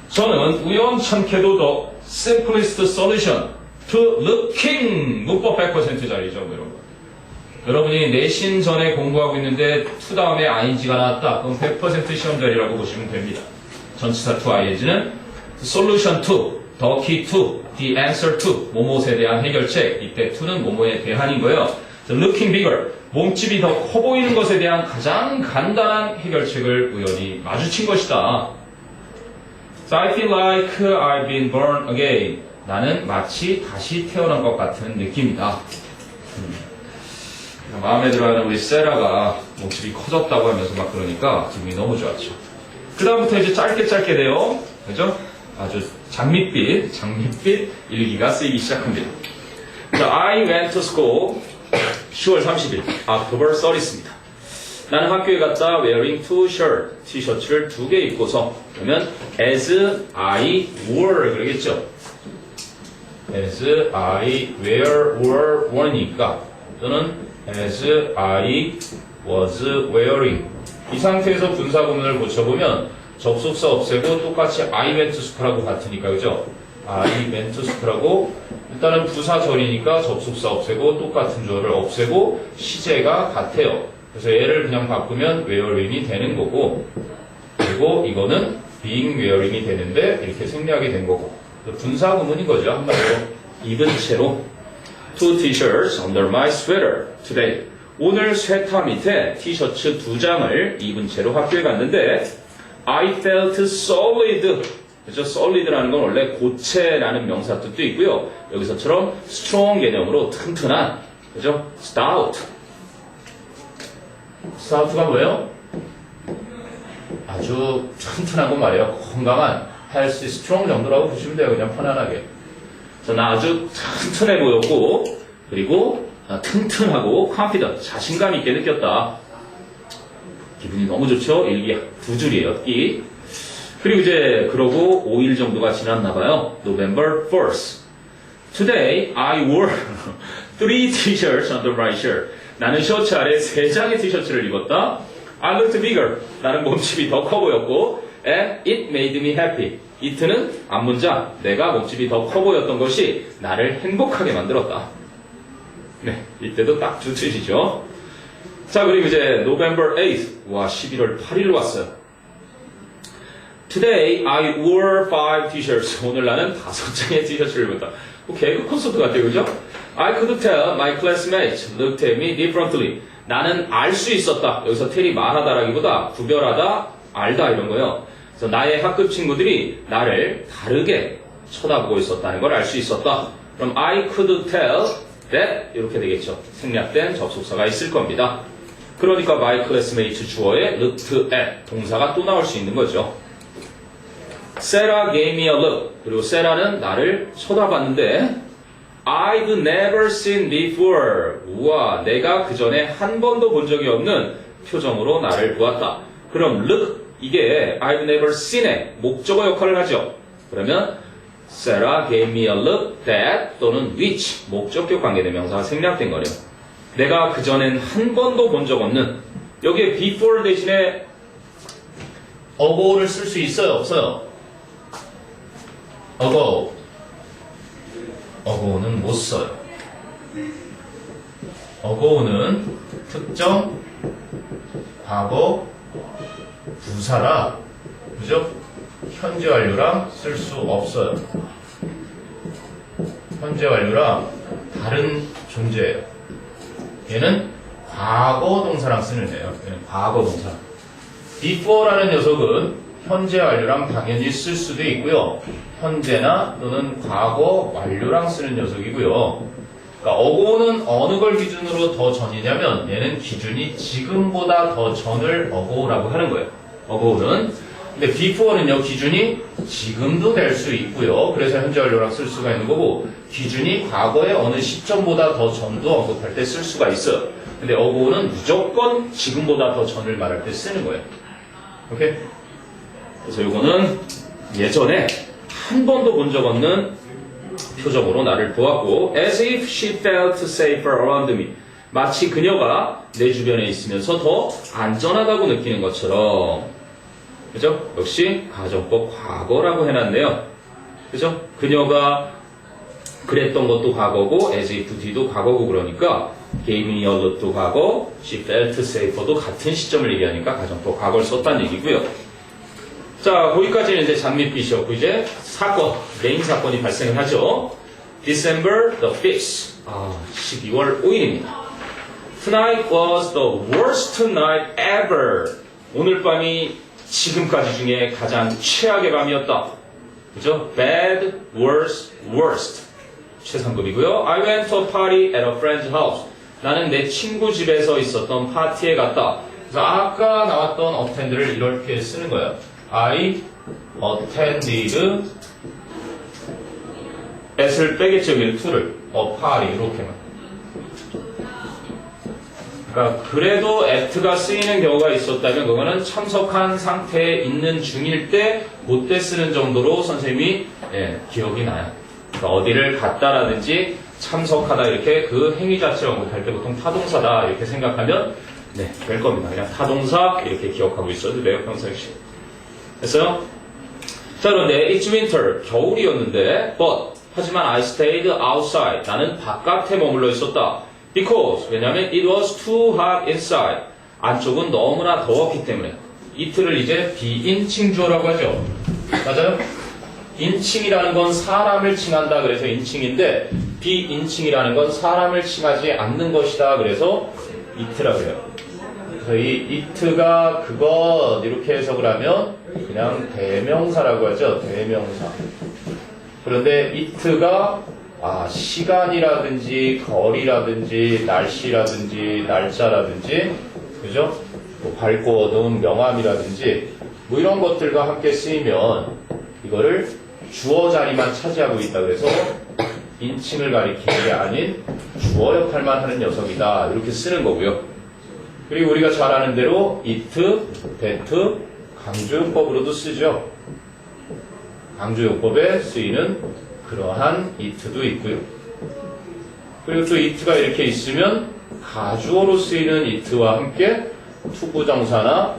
저는 우연찮게도 the simplest solution to looking 문법 100%짜리죠. 뭐 이런 거. 여러분이 내신 전에 공부하고 있는데 to 다음에 ing가 나왔다. 그럼 100% 시험자리라고 보시면 됩니다. 전치사 to ing는 solution to, the key to, the answer to 뭐뭐에 대한 해결책. 이때 to는 뭐뭐에 대한인 거예요. looking bigger 몸집이 더 커 보이는 것에 대한 가장 간단한 해결책을 우연히 마주친 것이다. So I feel like I've been born again. 나는 마치 다시 태어난 것 같은 느낌이다. 마음에 들어하는 우리 세라가 목소리 커졌다고 하면서 막 그러니까 기분이 너무 좋았죠. 그 다음부터 이제 짧게 돼요. 그죠? 아주 장밋빛 일기가 쓰이기 시작합니다. So I went to school 10월 30일, October 30일입니다. 나는 학교에 갔다 wearing two shirt, 티셔츠를 2개 입고서 그러면 as I wore 그러겠죠. as I were wor니까 또는 as I was wearing 이 상태에서 분사 구문을 고쳐보면 접속사 없애고 똑같이 I went to school하고 같으니까 그죠? I went to school하고 일단은 부사절이니까 접속사 없애고 똑같은 조를 없애고 시제가 같아요. 그래서 얘를 그냥 바꾸면 wearing이 되는 거고 그리고 이거는 being wearing이 되는데 이렇게 생략이 된 거고 분사 구문인 거죠. 한마디로 입은 채로 two t-shirts under my sweater today. 오늘 쇠타 밑에 티셔츠 2장을 입은 채로 학교에 갔는데 I felt solid. 그죠? solid라는 건 원래 고체라는 명사 뜻도 있고요. 여기서처럼 strong 개념으로 튼튼한. 그죠? stout. stout가 뭐예요? 아주 튼튼한 거 말이에요. 건강한 healthy, strong 정도라고 보시면 돼요. 그냥 편안하게. 나 아주 튼튼해 보였고 그리고 튼튼하고 confident, 자신감 있게 느꼈다. 기분이 너무 좋죠? 일기 2줄이에요. 이. 그리고 이제 그러고 5일 정도가 지났나 봐요. November 1st. Today I wore 3 t-shirts under my shirt. 나는 셔츠 아래 3장의 티셔츠를 입었다. I looked bigger. 나는 몸집이 더 커 보였고 and it made me happy. it는 앞문장 내가 몸집이 더 커 보였던 것이 나를 행복하게 만들었다. 네, 이때도 딱 2뜻이죠. 자, 그리고 이제 November 8th. 와, 11월 8일 왔어요. Today I wore 5 t-shirts. 오늘 나는 5장의 티셔츠를 입었다. 뭐 개그 콘서트 같아요, 그죠? I could tell my classmates looked at me differently. 나는 알 수 있었다. 여기서 텔이 말하다라기보다 구별하다, 알다 이런 거예요. 그래서 나의 학급 친구들이 나를 다르게 쳐다보고 있었다는 걸 알 수 있었다. 그럼 I could tell that 이렇게 되겠죠. 생략된 접속사가 있을 겁니다. 그러니까 my classmate 주어에 looked at 동사가 또 나올 수 있는 거죠. Sarah gave me a look. 그리고 세라는 나를 쳐다봤는데 I've never seen before. 우와, 내가 그 전에 한 번도 본 적이 없는 표정으로 나를 보았다. 그럼 look, 이게 I've never seen의 목적어 역할을 하죠. 그러면 Sarah gave me a look that 또는 which 목적격 관계대명사가 생략된 거래요. 내가 그 전엔 한 번도 본 적 없는 여기에 before 대신에 ago를 쓸 수 있어요, 없어요? ago는 못 써요. ago는 특정 과거 부사라, 그죠? 현재 완료랑 쓸 수 없어요. 현재 완료랑 다른 존재예요. 얘는 과거 동사랑 쓰는 애예요. 얘는 과거 동사. before라는 녀석은 현재 완료랑 당연히 쓸 수도 있고요. 현재나 또는 과거 완료랑 쓰는 녀석이고요. 그러니까 ago는 어느 걸 기준으로 더 전이냐면 얘는 기준이 지금보다 더 전을 ago라고 하는 거예요. ago는. 근데 before는요, 기준이 지금도 될 수 있고요. 그래서 현재 완료랑 쓸 수가 있는 거고, 기준이 과거의 어느 시점보다 더 전도 언급할 때 쓸 수가 있어요. 근데 ago는 무조건 지금보다 더 전을 말할 때 쓰는 거예요. 오케이? 그래서 이거는 예전에 한 번도 본 적 없는 표정으로 나를 보았고, as if she felt safer around me. 마치 그녀가 내 주변에 있으면서 더 안전하다고 느끼는 것처럼. 그죠? 역시 가정법 과거라고 해놨네요. 그죠? 그녀가 그랬던 것도 과거고, as if 뒤도 과거고 그러니까 gave me a look도 과거, she felt safer도 같은 시점을 얘기하니까 가정법 과거를 썼다는 얘기고요. 자, 거기까지는 이제 장밋빛이었고 이제 사건, 메인 사건이 발생을 하죠. December the 5th, 12월 5일입니다. Tonight was the worst night ever. 오늘 밤이 지금까지 중에 가장 최악의 밤이었다. 그죠? Bad, worst, worst. 최상급이고요. I went to a party at a friend's house. 나는 내 친구 집에서 있었던 파티에 갔다. 그래서 아까 나왔던 attend를 이렇게 쓰는 거예요. I attended at을 빼겠죠, 여기는 to를. a party, 이렇게만. 그러니까 그래도 at가 쓰이는 경우가 있었다면 그거는 참석한 상태에 있는 중일 때 그때 쓰는 정도로 선생님이 기억이 나요. 그러니까 어디를 갔다라든지 참석하다 이렇게 그 행위 자체를 언급할 때 보통 타동사다 이렇게 생각하면 될 겁니다. 그냥 타동사 이렇게 기억하고 있어도 돼요, 평상시. 됐어요? 자, 그런데 it's winter, 겨울이었는데 but 하지만 I stayed outside, 나는 바깥에 머물러 있었다. Because, 왜냐하면 it was too hot inside. 안쪽은 너무나 더웠기 때문에. it를 이제 비인칭 주어라고 하죠. 맞아요? 인칭이라는 건 사람을 칭한다. 그래서 인칭인데 비인칭이라는 건 사람을 칭하지 않는 것이다. 그래서 it라고 해요. 그래서 이 it가 그것 이렇게 해석을 하면 그냥 대명사라고 하죠. 대명사. 그런데 it가 시간이라든지 거리라든지 날씨라든지 날짜라든지 그죠? 뭐 밝고 어두운 명암이라든지 뭐 이런 것들과 함께 쓰이면 이거를 주어 자리만 차지하고 있다 그래서 인칭을 가리키는 게 아닌 주어 역할만 하는 녀석이다 이렇게 쓰는 거고요. 그리고 우리가 잘 아는 대로 it, that 강조용법으로도 쓰죠. 강조용법에 쓰이는 그러한 it도 있고요. 그리고 또 it가 이렇게 있으면 가주어로 쓰이는 it와 함께 투부정사나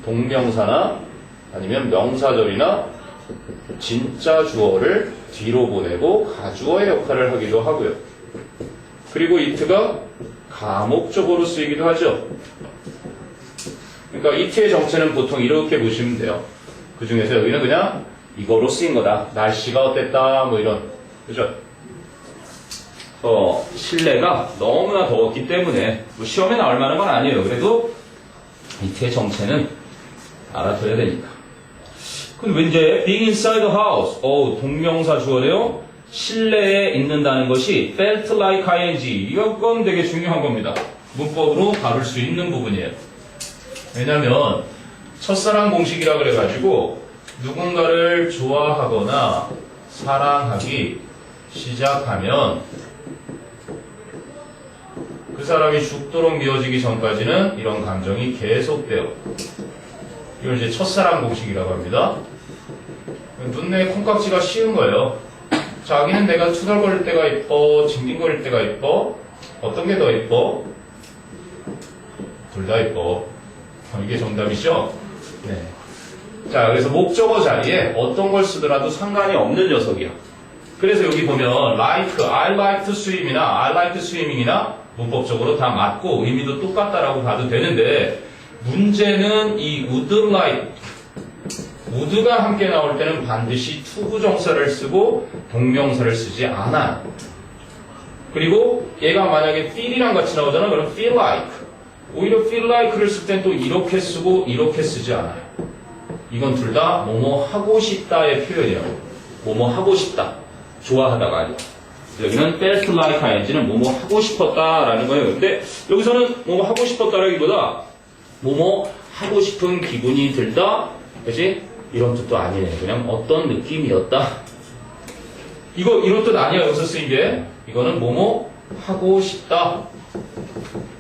동명사나 아니면 명사절이나 진짜 주어를 뒤로 보내고 가주어의 역할을 하기도 하고요. 그리고 it가 가목적으로 쓰이기도 하죠. 그러니까 it의 정체는 보통 이렇게 보시면 돼요. 그 중에서 여기는 그냥 이거로 쓰인 거다. 날씨가 어땠다, 뭐 이런. 그죠? 실내가 너무나 더웠기 때문에 뭐 시험에 나올 만한 건 아니에요. 그래도 이태의 정체는 알아둬야 되니까. 근데 왜 이제 being inside the house, 동명사 주어래요. 실내에 있는다는 것이 felt like ing. 이건 되게 중요한 겁니다. 문법으로 다룰 수 있는 부분이에요. 왜냐면 첫사랑 공식이라 그래가지고 누군가를 좋아하거나 사랑하기 시작하면 그 사람이 죽도록 미워지기 전까지는 이런 감정이 계속돼요. 이걸 이제 첫사랑 공식이라고 합니다. 눈에 콩깍지가 씌운 거예요. 자기는 내가 투덜거릴 때가 이뻐, 징징거릴 때가 이뻐, 어떤 게 더 이뻐? 둘 다 이뻐. 이게 정답이죠? 네. 자, 그래서 목적어 자리에 어떤 걸 쓰더라도 상관이 없는 녀석이야. 그래서 여기 보면 like, I like to swim이나 I like to swimming이나 문법적으로 다 맞고 의미도 똑같다라고 봐도 되는데 문제는 이 would like, would가 함께 나올 때는 반드시 투부정사를 쓰고 동명사를 쓰지 않아요. 그리고 얘가 만약에 feel이랑 같이 나오잖아. 그럼 feel like. 오히려 feel like를 쓸 땐 또 이렇게 쓰고 이렇게 쓰지 않아요. 이건 둘 다 뭐뭐 하고 싶다의 표현이에요. 뭐뭐 하고 싶다. 좋아하다가 아니야. 여기는 felt like ing는 뭐뭐 하고 싶었다라는 거예요. 근데 여기서는 뭐뭐 하고 싶었다라기보다 뭐뭐 하고 싶은 기분이 들다. 그치? 이런 뜻도 아니네. 그냥 어떤 느낌이었다. 이런 뜻 아니야. 여기서 쓰인 게. 이거는 뭐뭐 하고 싶다.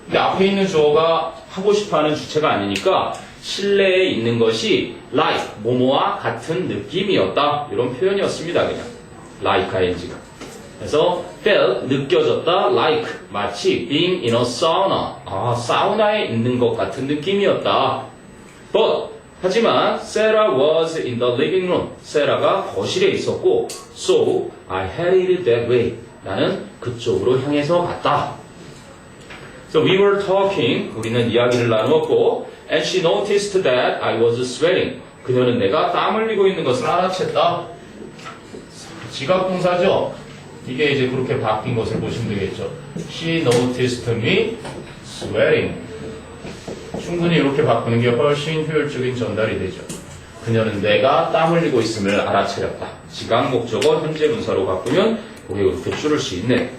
근데 앞에 있는 주어가 하고 싶어하는 주체가 아니니까 실내에 있는 것이 like, 뭐뭐와 같은 느낌이었다. 이런 표현이었습니다. 그냥 like ing가. 그래서 felt, 느껴졌다. like, 마치 being in a sauna. 사우나에 있는 것 같은 느낌이었다. But, 하지만 Sarah was in the living room. Sarah가 거실에 있었고 So, I headed that way. 나는 그쪽으로 향해서 갔다. So we were talking, 우리는 이야기를 나누었고 And she noticed that I was sweating. 그녀는 내가 땀 흘리고 있는 것을 알아챘다. 지각동사죠? 이게 이제 그렇게 바뀐 것을 보시면 되겠죠. She noticed me sweating. 충분히 이렇게 바꾸는 게 훨씬 효율적인 전달이 되죠. 그녀는 내가 땀 흘리고 있음을 알아차렸다. 지각 목적어 현재 분사로 바꾸면 그게 이렇게 줄을 수 있네.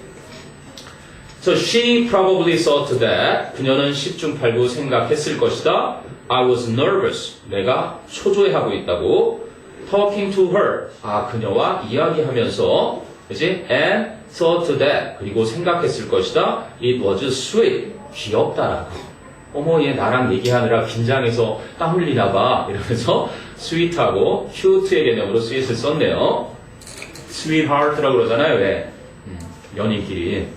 So she probably thought that 그녀는 10중 8구 생각했을 것이다. I was nervous. 내가 초조해하고 있다고. Talking to her. 그녀와 이야기하면서 그치? And thought that. 그리고 생각했을 것이다. It was sweet. 귀엽다라고. 어머 얘 나랑 얘기하느라 긴장해서 땀 흘리나 봐. 이러면서 sweet하고 cute의 개념으로 sweet을 썼네요. sweetheart라고 그러잖아요. 왜? 연인끼리.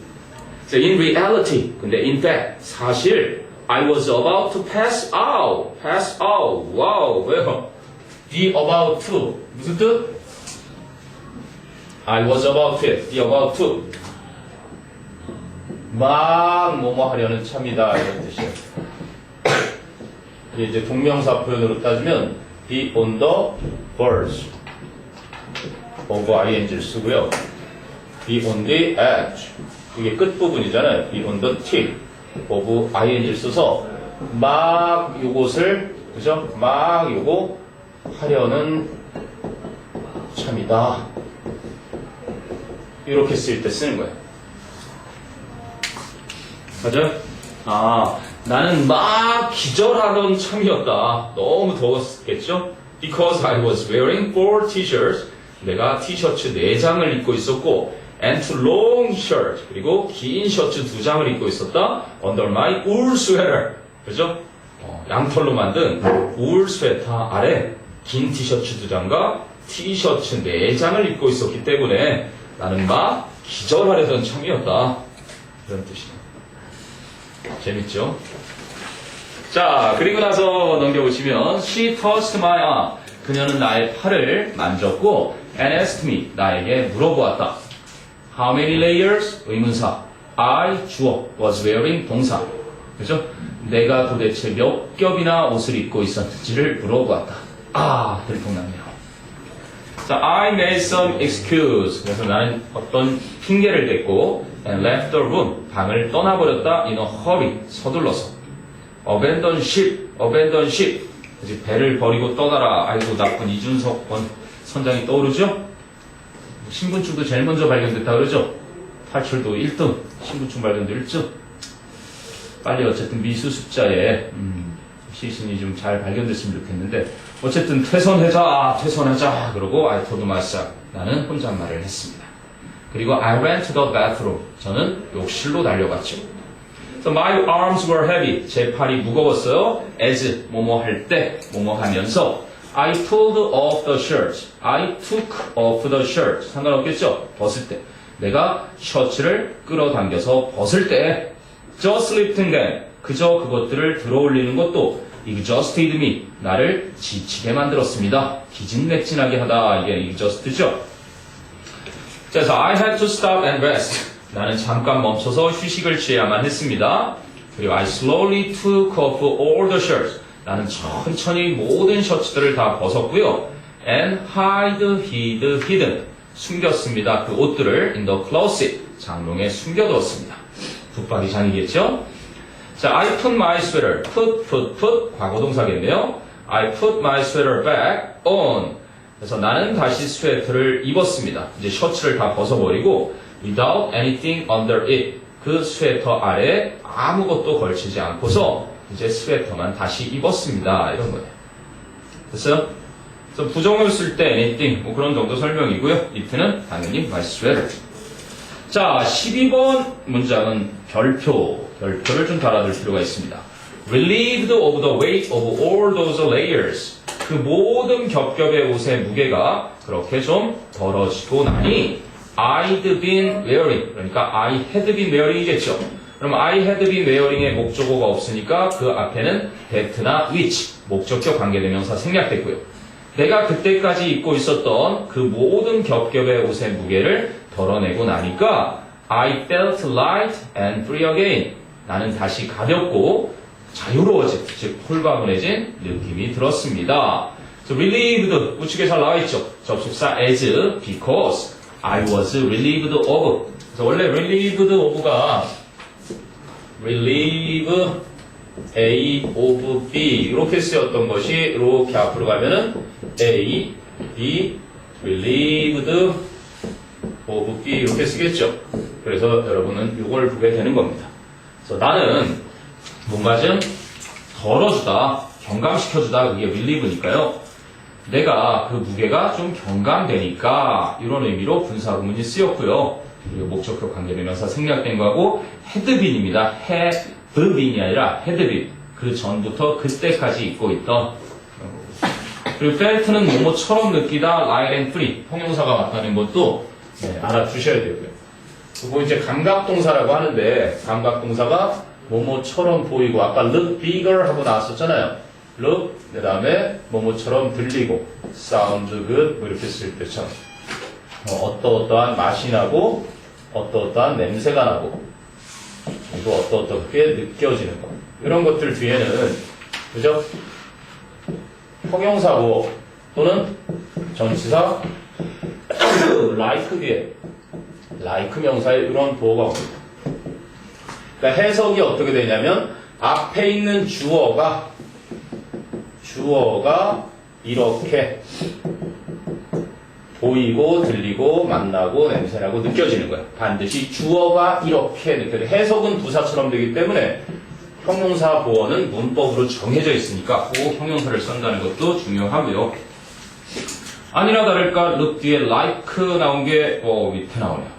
So in reality, 근데 in fact, 사실 I was about to pass out. pass out. 와우, 왜요? be about to. 무슨 뜻? I was about to. be about to. 막 뭐뭐 하려는 참이다 이런 뜻이에요. 이게 이제 동명사 표현으로 따지면 be on the verge of ing를 쓰고요. be on the edge. 이게 끝부분이잖아요. be on the tip of ing를 써서 막 요것을 그죠? 막 요거 하려는 참이다. 이렇게 쓸 때 쓰는 거예요. 맞아요? 나는 막 기절하던 참이었다. 너무 더웠겠죠? Because I was wearing 4 t-shirts. 내가 티셔츠 4장을 입고 있었고 and 2 long shirts. 그리고 긴 셔츠 2장을 입고 있었다. Under my wool sweater. 그죠? 양털로 만든 울 스웨터 아래 긴 티셔츠 2장과 티셔츠 4장을 입고 있었기 때문에 나는 막 기절하려던 참이었다. 이런 뜻이에요. 재밌죠? 자, 그리고 나서 넘겨보시면 She touched my arm. 그녀는 나의 팔을 만졌고 and asked me. 나에게 물어보았다. How many layers? 의문사. I 주어 was wearing 동사. 그죠? 내가 도대체 몇 겹이나 옷을 입고 있었는지를 물어보았다. 들통났네요. 자, I made some excuse. 그래서 나는 어떤 핑계를 댔고 and left the room. 방을 떠나버렸다. In a hurry. 서둘러서. abandon ship. 이제 배를 버리고 떠나라. 아이고 나쁜 이준석 선장이 떠오르죠? 신분증도 제일 먼저 발견됐다 그러죠? 탈출도 1등, 신분증 발견도 1등. 빨리 어쨌든 미수습자의 시신이 좀 잘 발견됐으면 좋겠는데 어쨌든 퇴선하자 그러고 I told myself 나는 혼잣말을 했습니다. 그리고 I ran to the bathroom. 저는 욕실로 달려갔죠. So my arms were heavy. 제 팔이 무거웠어요. As 뭐뭐 할 때, 뭐뭐 하면서 I pulled off the shirt. I took off the shirt. 상관없겠죠? 벗을 때. 내가 셔츠를 끌어당겨서 벗을 때 just lifting them. 그저 그것들을 들어올리는 것도 exhausted me. 나를 지치게 만들었습니다. 기진맥진하게 하다. 이게 exhaust죠. 그래서 I had to stop and rest. 나는 잠깐 멈춰서 휴식을 취해야만 했습니다. 그리고 I slowly took off all the shirts. 나는 천천히 모든 셔츠들을 다 벗었고요. And hidden. 숨겼습니다. 그 옷들을 in the closet. 장롱에 숨겨두었습니다. 붙박이장이겠죠? 자, I put my sweater. put. 과거동사겠네요. I put my sweater back on. 그래서 나는 다시 스웨터를 입었습니다. 이제 셔츠를 다 벗어버리고 without anything under it. 그 스웨터 아래 아무것도 걸치지 않고서 이제 스웨터만 다시 입었습니다. 이런 거예요. 됐어요? 그래서 부정을 쓸 때 anything 뭐 그런 정도 설명이고요. it는 당연히 my sweater. 자, 12번 문장은 별표를 좀 달아둘 필요가 있습니다. Relieved of the weight of all those layers. 그 모든 겹겹의 옷의 무게가 그렇게 좀 덜어지고 나니 I'd been wearing. 그러니까 I had been wearing이겠죠. 그럼 I had been wearing의 목적어가 없으니까 그 앞에는 that나 which 목적격 관계대명사 생략됐고요. 내가 그때까지 입고 있었던 그 모든 겹겹의 옷의 무게를 덜어내고 나니까 I felt light and free again. 나는 다시 가볍고 자유로워진, 즉 홀가분해진 느낌이 들었습니다. So relieved 우측에 잘 나와있죠. 접속사 as, because I was relieved of. 그래서 원래 relieved of가 relieve A of B 이렇게 쓰였던 것이 이렇게 앞으로 가면은 A, B, relieved of B 이렇게 쓰겠죠. 그래서 여러분은 이걸 보게 되는 겁니다. 그래서 나는 뭔가 좀 덜어주다, 경감시켜주다 그게 relieve니까요. 내가 그 무게가 좀 경감되니까 이런 의미로 분사구문이 쓰였고요. 그리고 목적격 관계대명사 생략된 거하고 had been입니다. had been이 아니라 had been. 그 전부터 그때까지 입고 있던. 그리고 felt는 뭐뭐처럼 느끼다, light and free. 형용사가 맞다는 것도 알아두셔야 되고요. 그리고 이제 감각동사라고 하는데 감각동사가 뭐뭐처럼 보이고 아까 look bigger 하고 나왔었잖아요. look 그 다음에 뭐뭐처럼 들리고 sound good 뭐 이렇게 쓸 때처럼 어떠어떠한 맛이 나고 어떠어떠한 냄새가 나고 그리고 어떠어떻게 느껴지는 것 이런 것들 뒤에는 그죠? 형용사고 또는 전치사 like 뒤에 like 명사에 이런 보호가 옵니다. 그러니까 해석이 어떻게 되냐면 앞에 있는 주어가 이렇게 보이고 들리고 만나고 냄새나고 느껴지는 거야. 반드시 주어가 이렇게 느껴져. 해석은 부사처럼 되기 때문에 형용사 보어는 문법으로 정해져 있으니까 꼭 형용사를 쓴다는 것도 중요하고요. 아니나 다를까 look 뒤에 like 나온 게 밑에 나오네요.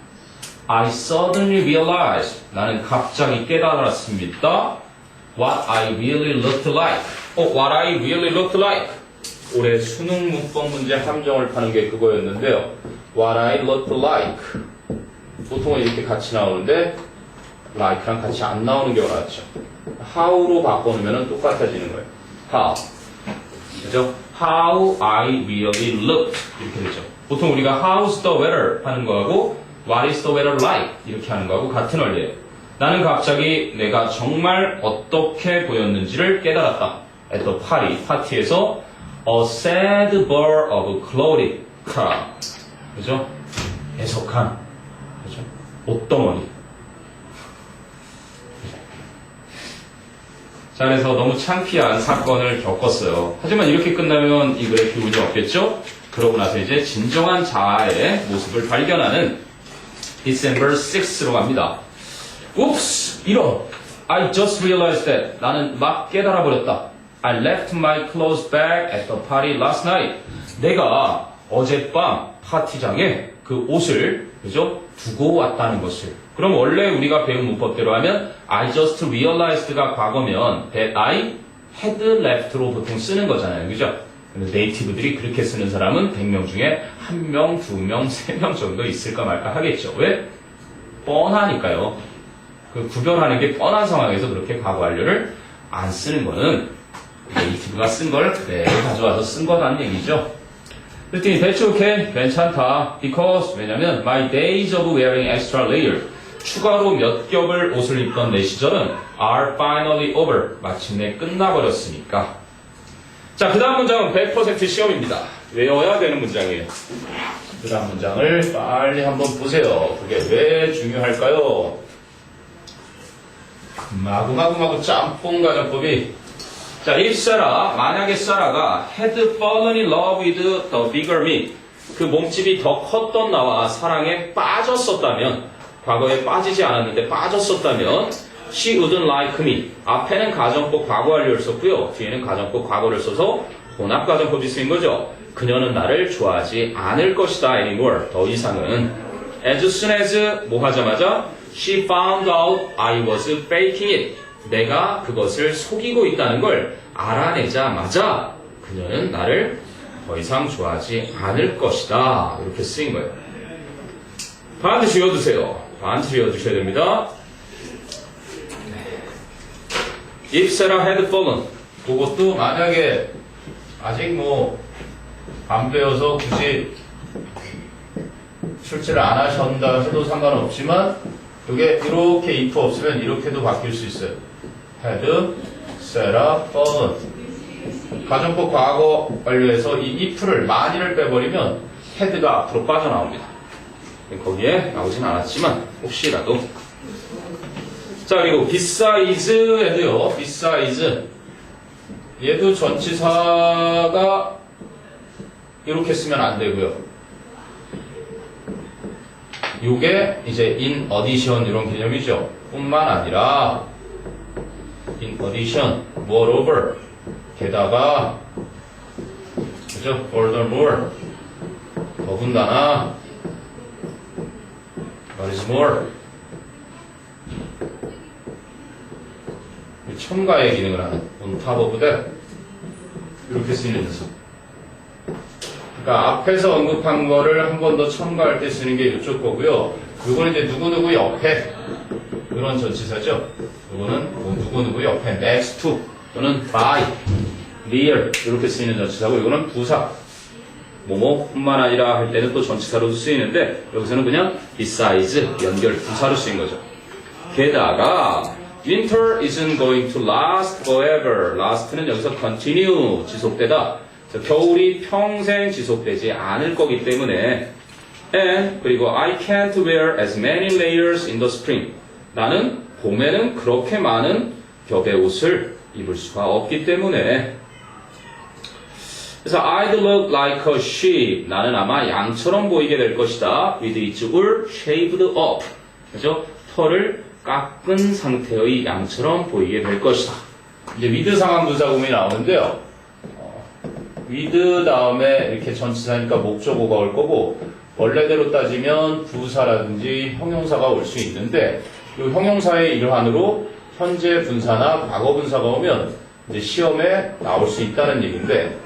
I suddenly realized 나는 갑자기 깨달았습니다. What I really looked like. What I really looked like. 올해 수능 문법 문제 함정을 파는 게 그거였는데요. What I looked like. 보통은 이렇게 같이 나오는데 like랑 같이 안 나오는 경우가 많죠. how로 바꿔놓으면 똑같아지는 거예요. how. 그죠? How I really looked. 이렇게 되죠. 보통 우리가 how's the weather 하는 거하고 What is the weather like? 이렇게 하는 거하고 같은 원리예요. 나는 갑자기 내가 정말 어떻게 보였는지를 깨달았다. At the party, 파티에서 A sad bird of clothing crowd. 그죠? 애석한, 그죠? 옷덩어리. 자, 그래서 너무 창피한 사건을 겪었어요. 하지만 이렇게 끝나면 이 글의 교훈이 없겠죠? 그러고 나서 이제 진정한 자아의 모습을 발견하는 December 6로 갑니다. Oops! 이런! I just realized that. 나는 막 깨달아 버렸다. I left my clothes bag at the party last night. 내가 어젯밤 파티장에 그 옷을, 그죠? 두고 왔다는 것을. 그럼 원래 우리가 배운 문법대로 하면 I just realized가 과거면 that I had left로 보통 쓰는 거잖아요. 그죠? 네이티브들이 그렇게 쓰는 사람은 100명 중에 1명, 2명, 3명 정도 있을까 말까 하겠죠. 왜? 뻔하니까요. 그 구별하는 게 뻔한 상황에서 그렇게 과거 완료를 안 쓰는 거는 네이티브가 쓴 걸 그대로 가져와서 쓴 거라는 얘기죠. 그랬더니 대충 오케이 괜찮다. Because 왜냐면 my days of wearing extra layer 추가로 몇 겹을 옷을 입던 내 시절은 are finally over 마침내 끝나버렸으니까. 자, 그 다음 문장은 100% 시험입니다. 외워야 되는 문장이에요. 그 다음 문장을 빨리 한번 보세요. 그게 왜 중요할까요? 마구마구마구 짬뽕 가정법이. 자, if Sarah, 만약에 사라가 had fallen in love with the bigger me, 그 몸집이 더 컸던 나와 사랑에 빠졌었다면, 과거에 빠지지 않았는데 빠졌었다면, she wouldn't like me. 앞에는 가정법 과거 완료를 썼고요. 뒤에는 가정법 과거를 써서 혼합 가정법이 쓰인 거죠. 그녀는 나를 좋아하지 않을 것이다 anymore. 더 이상은. As soon as 뭐 하자마자 she found out I was faking it. 내가 그것을 속이고 있다는 걸 알아내자마자 그녀는 나를 더 이상 좋아하지 않을 것이다. 이렇게 쓰인 거예요. 반드시 외워두세요. 반드시 외워두셔야 됩니다. If Sarah had fallen. 그것도 만약에 아직 뭐 안 배워서 굳이 출제를 안 하신다 해도 상관없지만 이게 이렇게 if 없으면 이렇게도 바뀔 수 있어요. Had Sarah fallen. 가정법 과거 완료해서 이 if를 만일을 빼버리면 had가 앞으로 빠져나옵니다. 거기에 나오진 않았지만 혹시라도. 자, 그리고 besides,에도요. besides. 얘도 전치사가 이렇게 쓰면 안 되고요. 요게 이제 in addition 이런 개념이죠. 뿐만 아니라 in addition, moreover, 게다가 그죠? furthermore, 더군다나 what is more, 첨가의 기능을 하는 on top of that 이렇게 쓰이는 녀석. 그러니까 앞에서 언급한 거를 한 번 더 첨가할 때 쓰는 게 이쪽 거고요. 이거는 이제 누구누구 옆에 그런 전치사죠. 이거는 뭐 누구누구 옆에 next to 또는 by, near 이렇게 쓰이는 전치사고 이거는 부사. 뭐뭐뿐만 아니라 할 때는 또 전치사로도 쓰이는데 여기서는 그냥 besides 연결 부사로 쓰인 거죠. 게다가 Winter isn't going to last forever. last는 여기서 continue, 지속되다. 겨울이 평생 지속되지 않을 거기 때문에 and 그리고 I can't wear as many layers in the spring. 나는 봄에는 그렇게 많은 겹의 옷을 입을 수가 없기 때문에 그래서 I'd look like a sheep. 나는 아마 양처럼 보이게 될 것이다. with its wool shaved up. 그죠? 털을 깎은 상태의 양처럼 보이게 될 것이다. 이제 with 상황분사구문이 나오는데요. with 다음에 이렇게 전치사니까 목적어가 올 거고 원래대로 따지면 부사라든지 형용사가 올 수 있는데 이 형용사의 일환으로 현재 분사나 과거 분사가 오면 이제 시험에 나올 수 있다는 얘기인데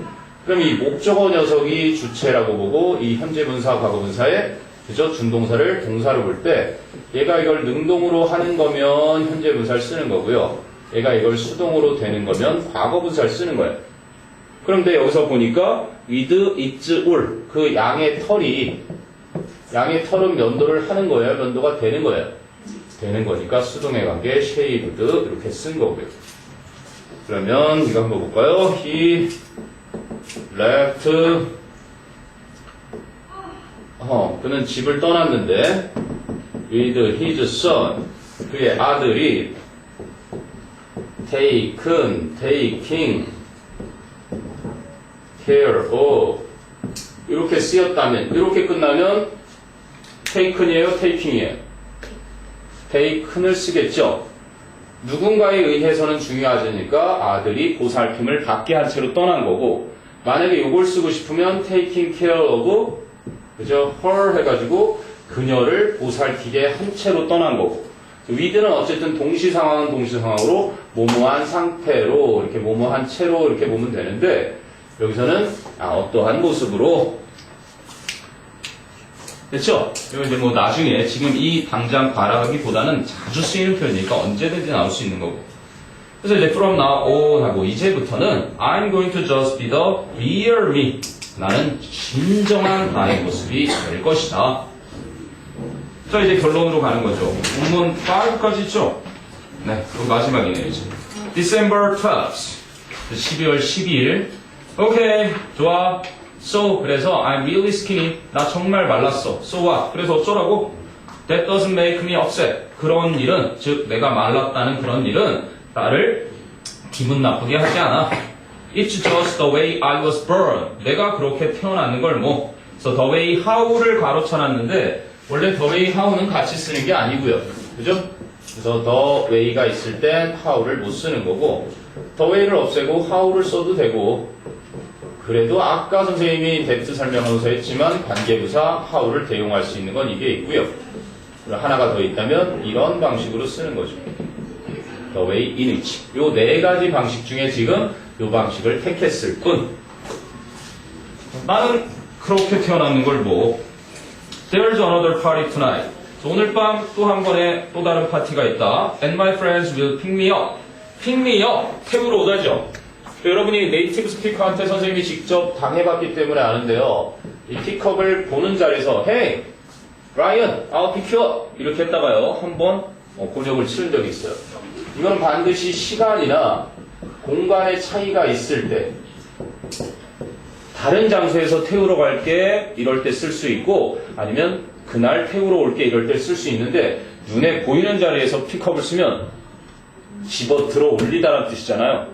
그럼 이 목적어 녀석이 주체라고 보고 이 현재 분사, 과거 분사의 그죠? 준동사를 동사로 볼 때 얘가 이걸 능동으로 하는 거면 현재 분사를 쓰는 거고요. 얘가 이걸 수동으로 되는 거면 과거 분사를 쓰는 거예요. 그런데 여기서 보니까 with its wool 그 양의 털은 면도를 하는 거예요? 면도가 되는 거예요? 되는 거니까 수동의 관계 shaved 이렇게 쓴 거고요. 그러면 이거 한번 볼까요? He left 그는 집을 떠났는데 with his son 그의 아들이 taken, taking care of 이렇게 쓰였다면 이렇게 끝나면 taken이에요, taking이에요? taken을 쓰겠죠. 누군가에 의해서는 중요하니까 아들이 보살핌을 받게 한 채로 떠난 거고 만약에 이걸 쓰고 싶으면 taking care of 그죠? her 해가지고 그녀를 보살피게 한 채로 떠난 거고 with는 어쨌든 동시상황은 동시상황으로 뭐뭐한 상태로 이렇게 뭐뭐한 채로 이렇게 보면 되는데 여기서는 어떠한 모습으로 됐죠? 이거 이제 뭐 나중에 지금 이 당장 바라기보다는 자주 쓰이는 표현이니까 언제든지 나올 수 있는 거고 그래서 이제 from now on 하고 이제부터는 I'm going to just be the real me 나는 진정한 나의 모습이 될 것이다. 자 이제 결론으로 가는 거죠. 본문 5까지 있죠? 네, 그 마지막이네요 이제. December 12th 12월 12일 오케이 좋아 So 그래서 I'm really skinny 나 정말 말랐어 So what? 그래서 어쩌라고? That doesn't make me upset 그런 일은 즉 내가 말랐다는 그런 일은 나를 기분 나쁘게 하지 않아 It's just the way I was born 내가 그렇게 태어났는 걸 뭐 So the way how를 가로쳐놨는데 원래 the way how는 같이 쓰는 게 아니고요 그죠? 그래서 the way가 있을 땐 how를 못 쓰는 거고 the way를 없애고 how를 써도 되고 그래도 아까 선생님이 that 설명하면서 했지만 관계부사 how를 대용할 수 있는 건 이게 있고요. 그리고 하나가 더 있다면 이런 방식으로 쓰는 거죠. The way in which. 요 네 가지 방식 중에 지금 요 방식을 택했을 뿐. 나는 그렇게 태어났는 걸 뭐. There's another party tonight. 오늘 밤 또 한 번에 또 다른 파티가 있다. And my friends will pick me up. pick me up. 태우러 오다죠. 여러분이 네이티브 스피커한테 선생님이 직접 당해봤기 때문에 아는데요. 이 픽업을 보는 자리에서 Hey, Ryan, I'll pick you up 이렇게 했다가요. 한번 곤욕을 치른 적이 있어요. 이건 반드시 시간이나 공간의 차이가 있을 때 다른 장소에서 태우러 갈게 이럴 때 쓸 수 있고 아니면 그날 태우러 올게 이럴 때 쓸 수 있는데 눈에 보이는 자리에서 픽업을 쓰면 집어 들어 올리다라는 뜻이잖아요.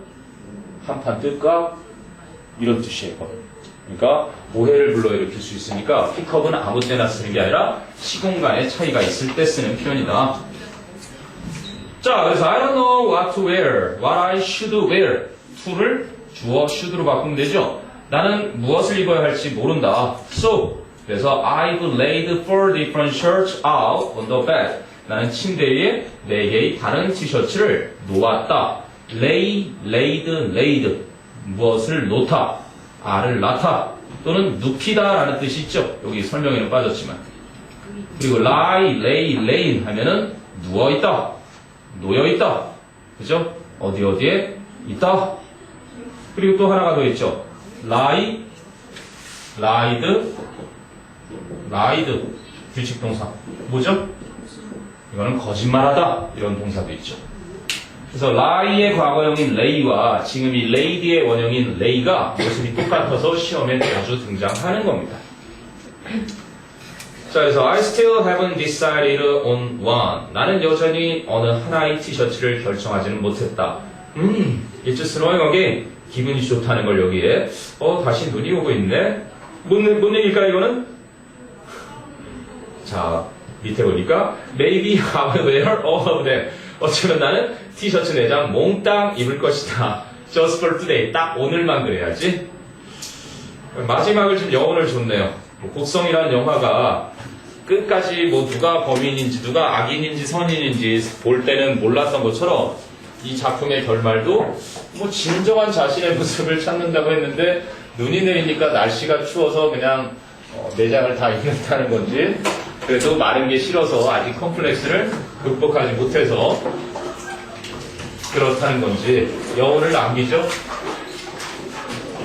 한판 뜰까? 이런 뜻이에요. 그러니까 오해를 불러일으킬 수 있으니까 픽업은 아무 때나 쓰는 게 아니라 시공간의 차이가 있을 때 쓰는 표현이다. 자, 그래서 I don't know what to wear, what I should wear. to를 주어 should로 바꾸면 되죠. 나는 무엇을 입어야 할지 모른다. So, 그래서 I've laid 4 different shirts out on the bed. 나는 침대 위에 4개의 다른 티셔츠를 놓았다. lay, laid, laid. 무엇을 놓다, 알을 낳다, 또는 눕히다 라는 뜻이 있죠. 여기 설명에는 빠졌지만. 그리고 lie, lay, lain 하면은 누워있다, 놓여있다. 그죠? 어디에 있다. 그리고 또 하나가 더 있죠. lie, lied, lied. 규칙 동사. 뭐죠? 이거는 거짓말하다. 이런 동사도 있죠. 그래서 lie의 과거형인 lay와 지금 이 laid의 원형인 lay가 모습이 똑같아서 시험에 자주 등장하는 겁니다. 자, 그래서 I still haven't decided on one. 나는 여전히 어느 하나의 티셔츠를 결정하지는 못했다. It's snowing again. 기분이 좋다는 걸 여기에. 다시 눈이 오고 있네. 뭔 얘기일까 이거는? 자, 밑에 보니까 Maybe I will wear all of them. 어쩌면 나는 티셔츠 4장 몽땅 입을 것이다. Just for today. 딱 오늘만 그래야지. 마지막을 좀 여운을 줬네요. 곡성이라는 영화가 끝까지 뭐 누가 범인인지 누가 악인인지 선인인지 볼 때는 몰랐던 것처럼 이 작품의 결말도 뭐 진정한 자신의 모습을 찾는다고 했는데 눈이 내리니까 날씨가 추워서 그냥 내장을 다 입는다는 건지 그래도 마른 게 싫어서 아직 컴플렉스를 극복하지 못해서 그렇다는 건지 여운을 남기죠.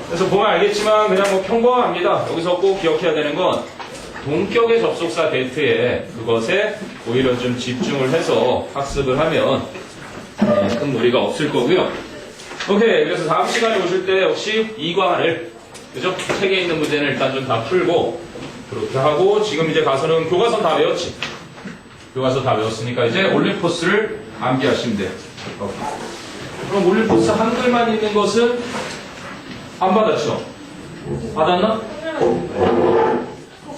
그래서 보면 알겠지만 그냥 뭐 평범합니다. 여기서 꼭 기억해야 되는 건 동격의 접속사 데이트에 그것에 오히려 좀 집중을 해서 학습을 하면 큰 무리가 없을 거고요. 오케이. 그래서 다음 시간에 오실 때 역시 이과를 그죠? 책에 있는 문제는 일단 좀 다 풀고 그렇게 하고 지금 이제 가서는 교과서 다 외웠지. 교과서 다 외웠으니까 이제 올림포스를 암기하시면 돼요. 오케이. 그럼 올림포스 한글만 있는 것은 안 받았죠? 받았나? 그거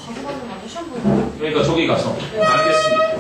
가져가는 거 맞아? 시험 보는 거? 그러니까 저기 가서 알겠습니다.